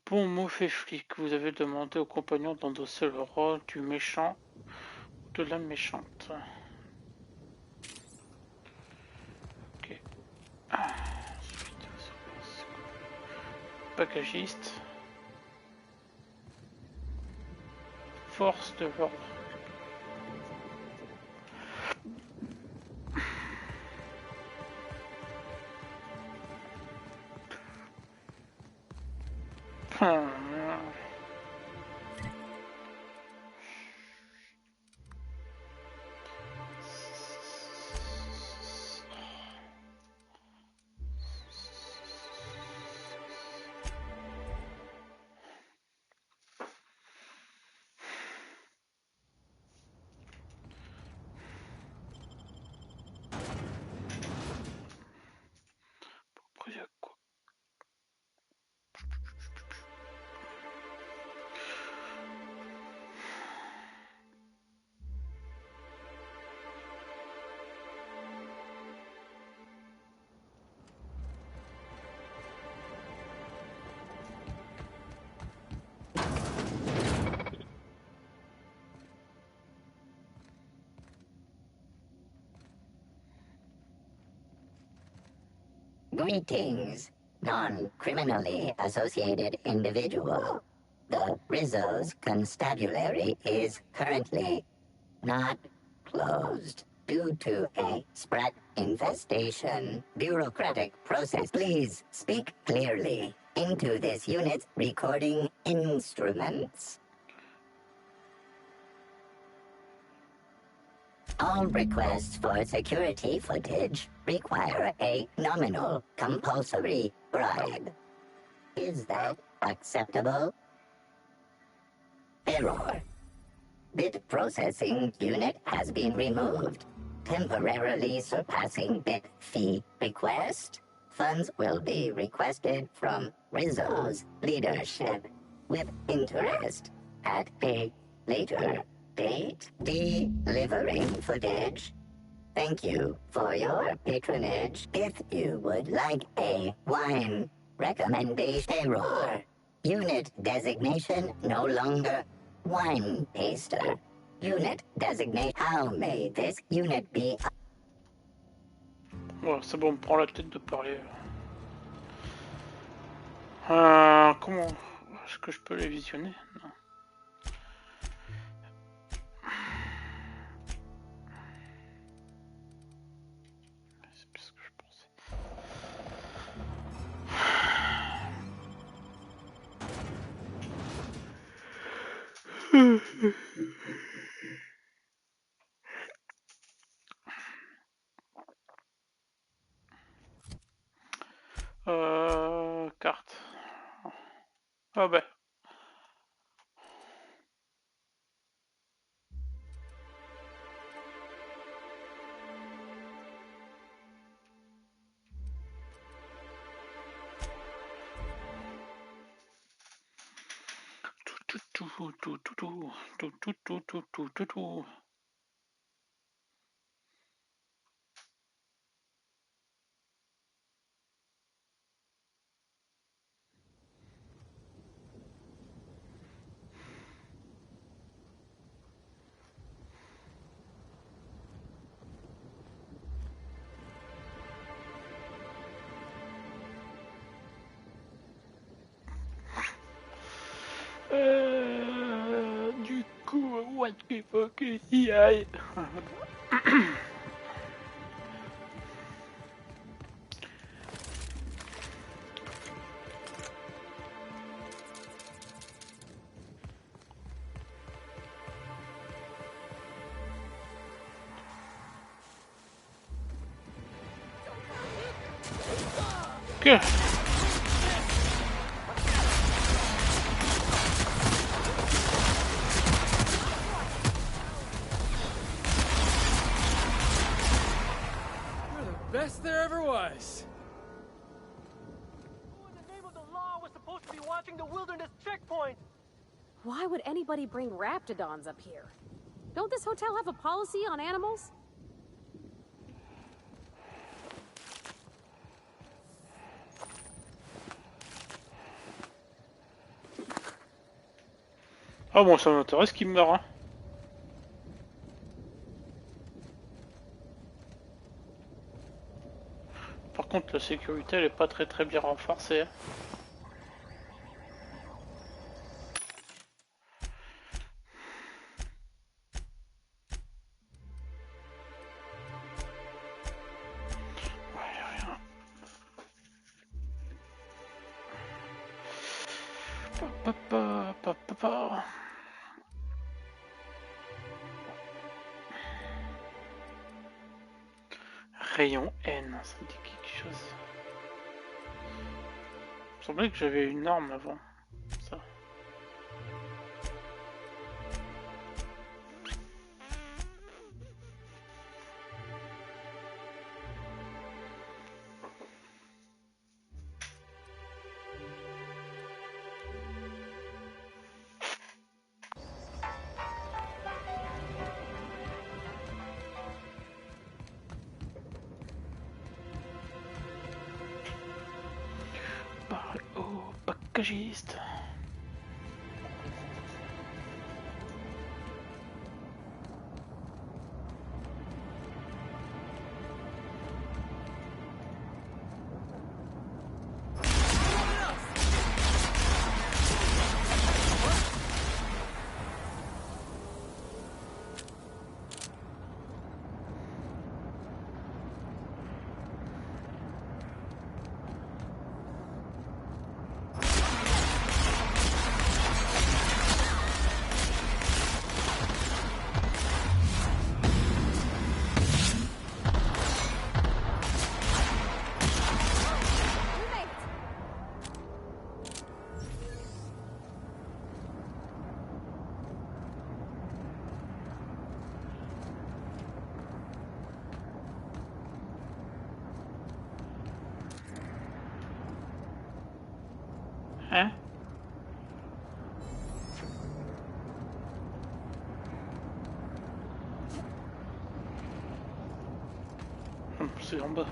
Bon mauvais flic, vous avez demandé au compagnon d'endosser le rôle du méchant ou de la méchante. Ok. Bagagiste. Force de l'ordre. Greetings, non-criminally associated individual. The Rizzo's constabulary is currently not closed due to a sprat infestation. Bureaucratic process. Please speak clearly into this unit's recording instruments. All requests for security footage require a nominal compulsory bribe. Is that acceptable? Error. Bit processing unit has been removed, temporarily surpassing bit fee request. Funds will be requested from Rizzo's leadership with interest at a later date. Delivering footage. Thank you for your patronage. If you would like a wine recommendation. Error. Unit designation no longer wine taster. Unit designate. How may this unit be? Bon, c'est bon, on me prend la tête de parler. Comment? Est-ce que je peux les visionner? Non. C'est plus ce que je pensais. Carte. Ah ben. Tout. Du coup, what qu'il faut qu'il y aille. Okay. Best there ever was. Who in the name of the law was supposed to be watching the wilderness checkpoint? Why would anybody bring raptidons up here? Don't this hotel have a policy on animals? Ah bon, ça m'intéresse qu'il meurt. Hein. Par contre, la sécurité, elle est pas très bien renforcée. Hein. Rayon N, ça me dit quelque chose. Il me semblait que j'avais une arme avant. Ça. Parle au packagiste. Hein? C'est en bas.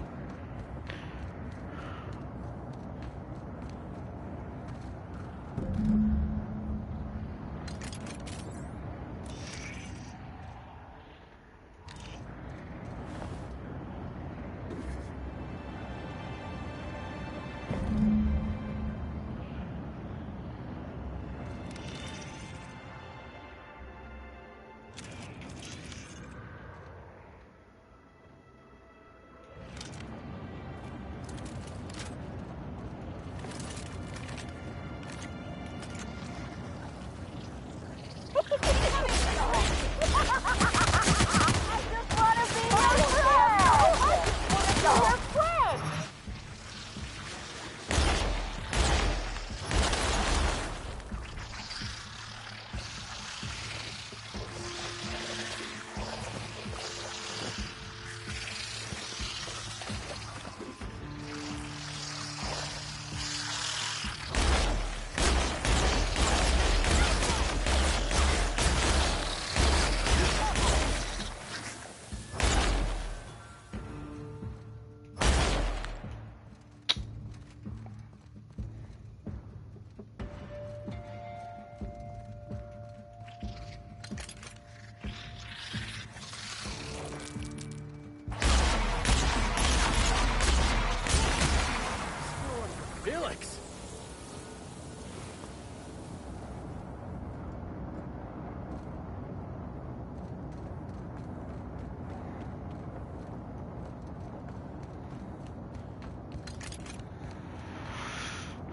Felix!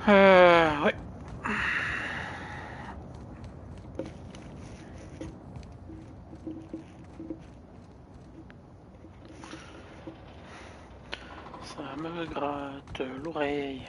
Ouais. Ça me gratte l'oreille.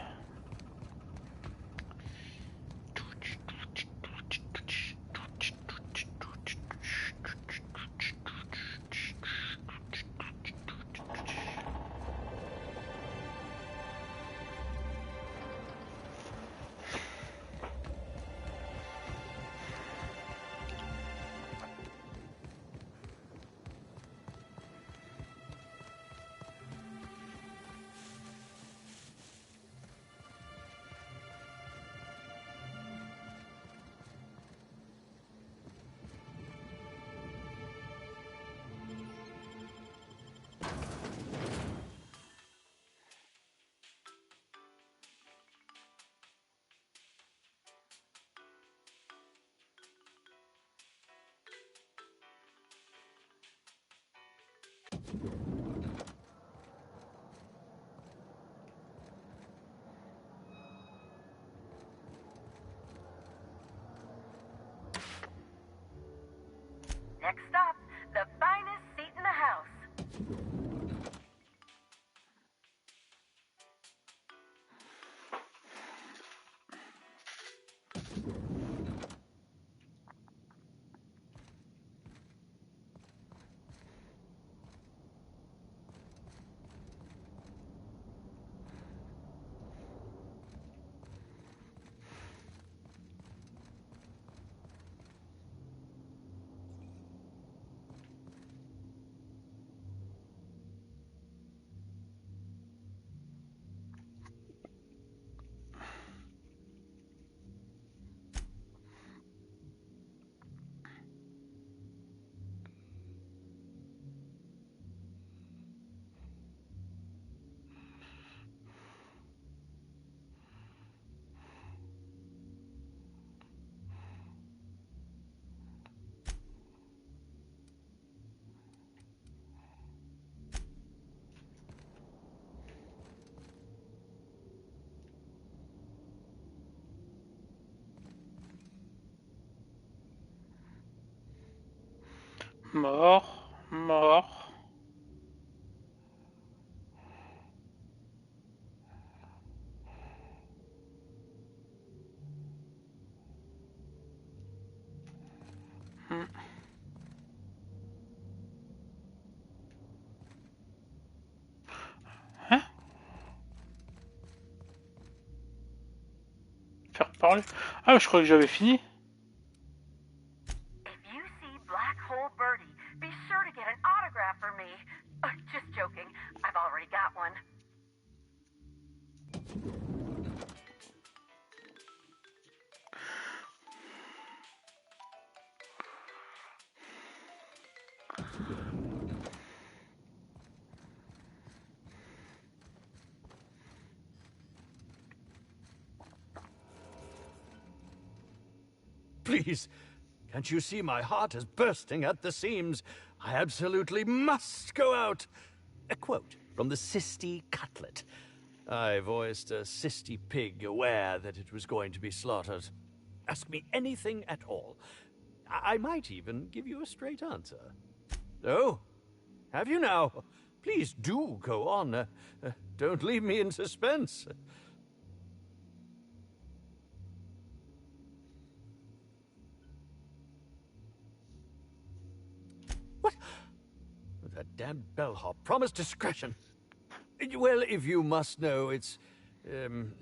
Mort, mort. Hmm. Hein? Faire parler? Ah, je croyais que j'avais fini. If you see Black Hole Birdie, be sure to get an autograph for me. Just joking. I've already got one. Please, can't you see my heart is bursting at the seams? I absolutely must go out. A quote from the Sisty Cutlet. I voiced a Sisty pig, aware that it was going to be slaughtered. Ask me anything at all. I might even give you a straight answer. Oh, have you now? Please do go on. Don't leave me in suspense. What? That damn bellhop promised discretion. Well, if you must know, it's an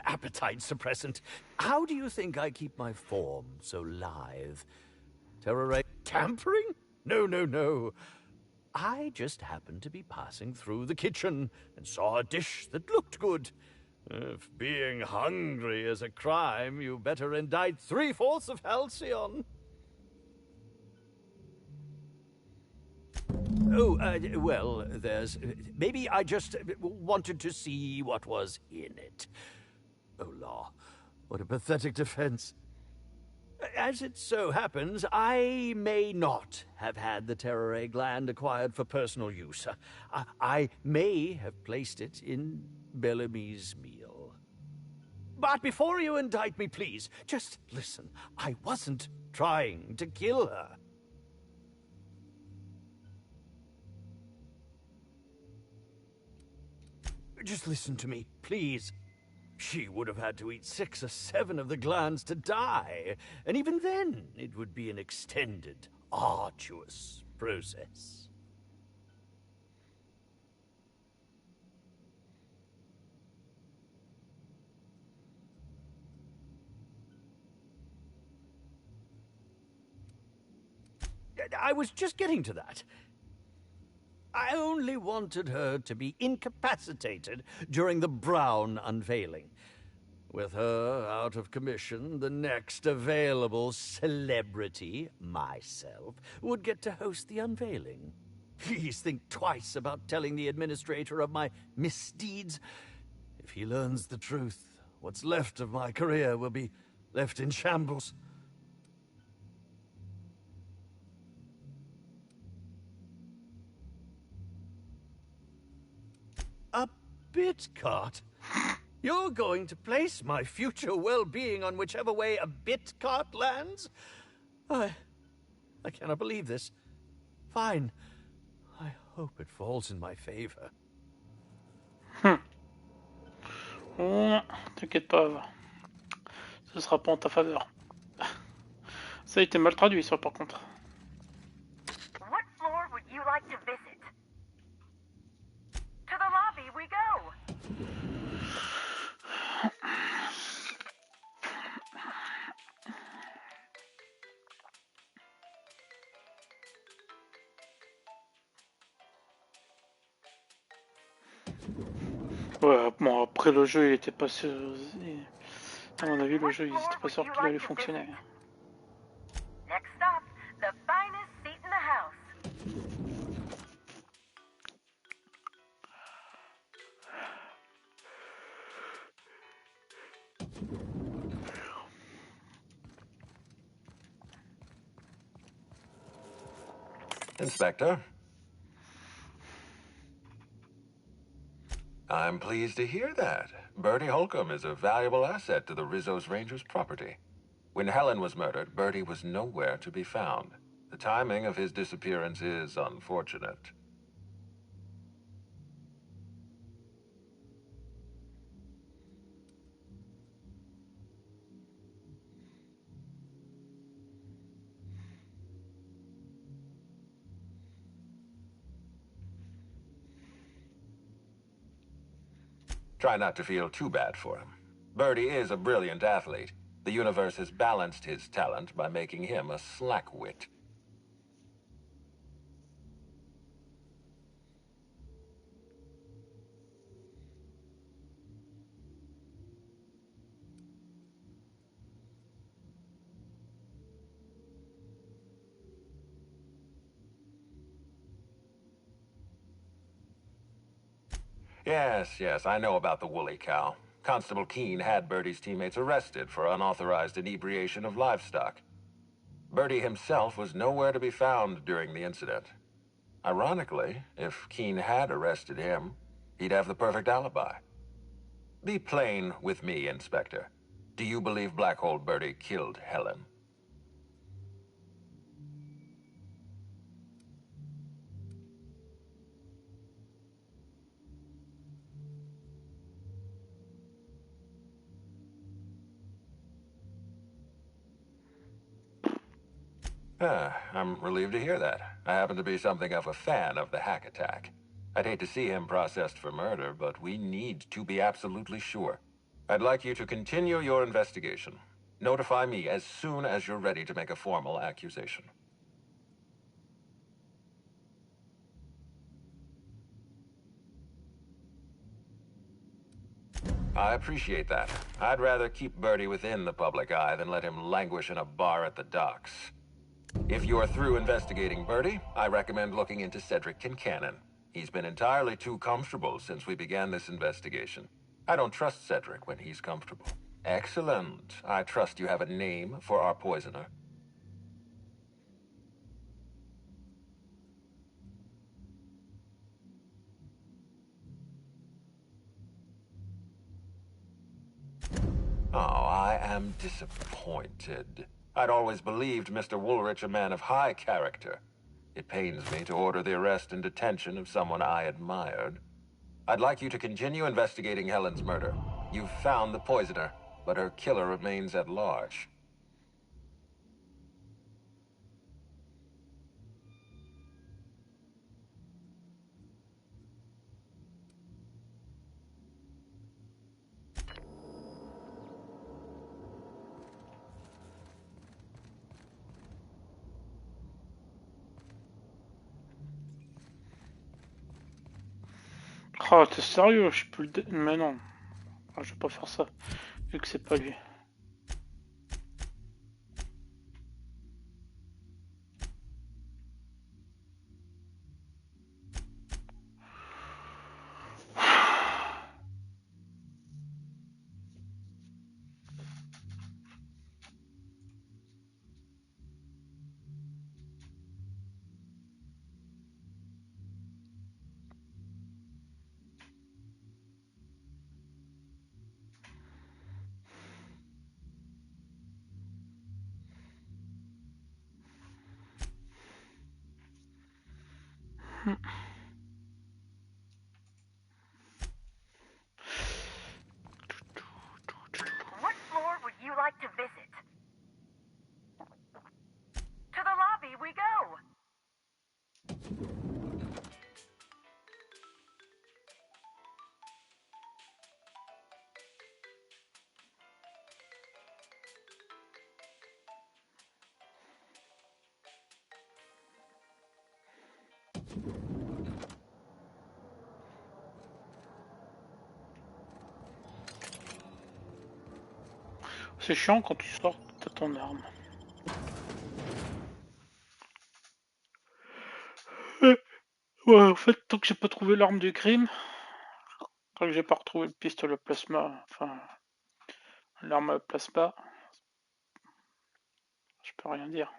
appetite suppressant. How do you think I keep my form so lithe? Terror tampering? No, no, no. I just happened to be passing through the kitchen and saw a dish that looked good. If being hungry is a crime, you better indict 3/4 of Halcyon. Oh, well, there's... Maybe I just wanted to see what was in it. Oh, law. What a pathetic defense. As it so happens, I may not have had the Terror gland acquired for personal use. I may have placed it in Bellamy's meal. But before you indict me, please, just listen. I wasn't trying to kill her. Just listen to me, please. She would have had to eat 6 or 7 of the glands to die, and even then it would be an extended, arduous process. I was just getting to that. I only wanted her to be incapacitated during the Brown unveiling. With her out of commission, the next available celebrity, myself, would get to host the unveiling. Please think twice about telling the administrator of my misdeeds. If he learns the truth, what's left of my career will be left in shambles. A bit cart? You're going to place my future well-being on whichever way a bit cart lands? I cannot believe this. Fine. I hope it falls in my favor. T'inquiète pas, ce sera pas en ta faveur. Ça a été mal traduit, ça, par contre. What floor would you like to visit? To the lobby we go. Ouais, bon, après le jeu, il était pas sûr. À mon avis, le jeu, ils étaient pas sûrs qu'il allait fonctionner. Next stop, the finest seat in the house. Inspector? I'm pleased to hear that. Bertie Holcomb is a valuable asset to the Rizzo's Rangers property. When Helen was murdered, Bertie was nowhere to be found. The timing of his disappearance is unfortunate. Try not to feel too bad for him. Birdie is a brilliant athlete. The universe has balanced his talent by making him a slackwit. Yes, I know about the woolly cow. Constable Keene had Birdie's teammates arrested for unauthorized inebriation of livestock. Birdie himself was nowhere to be found during the incident. Ironically, if Keene had arrested him, he'd have the perfect alibi. Be plain with me, Inspector. Do you believe Black Hole Birdie killed Helen? I'm relieved to hear that. I happen to be something of a fan of the hack attack. I'd hate to see him processed for murder, but we need to be absolutely sure. I'd like you to continue your investigation. Notify me as soon as you're ready to make a formal accusation. I appreciate that. I'd rather keep Birdie within the public eye than let him languish in a bar at the docks. If you're through investigating Birdie, I recommend looking into Cedric Kincannon. He's been entirely too comfortable since we began this investigation. I don't trust Cedric when he's comfortable. Excellent. I trust you have a name for our poisoner. Oh, I am disappointed. I'd always believed Mr. Woolrich a man of high character. It pains me to order the arrest and detention of someone I admired. I'd like you to continue investigating Helen's murder. You've found the poisoner, but her killer remains at large. Oh, t'es sérieux? Je peux le... Mais non. Ah, je vais pas faire ça, vu que c'est pas lui. What floor would you like to visit? To the lobby we go! C'est chiant quand tu sors, t'as ton arme. Ouais, en fait, tant que j'ai pas trouvé l'arme du crime, tant que j'ai pas retrouvé le pistolet plasma, enfin, l'arme à plasma, je peux rien dire.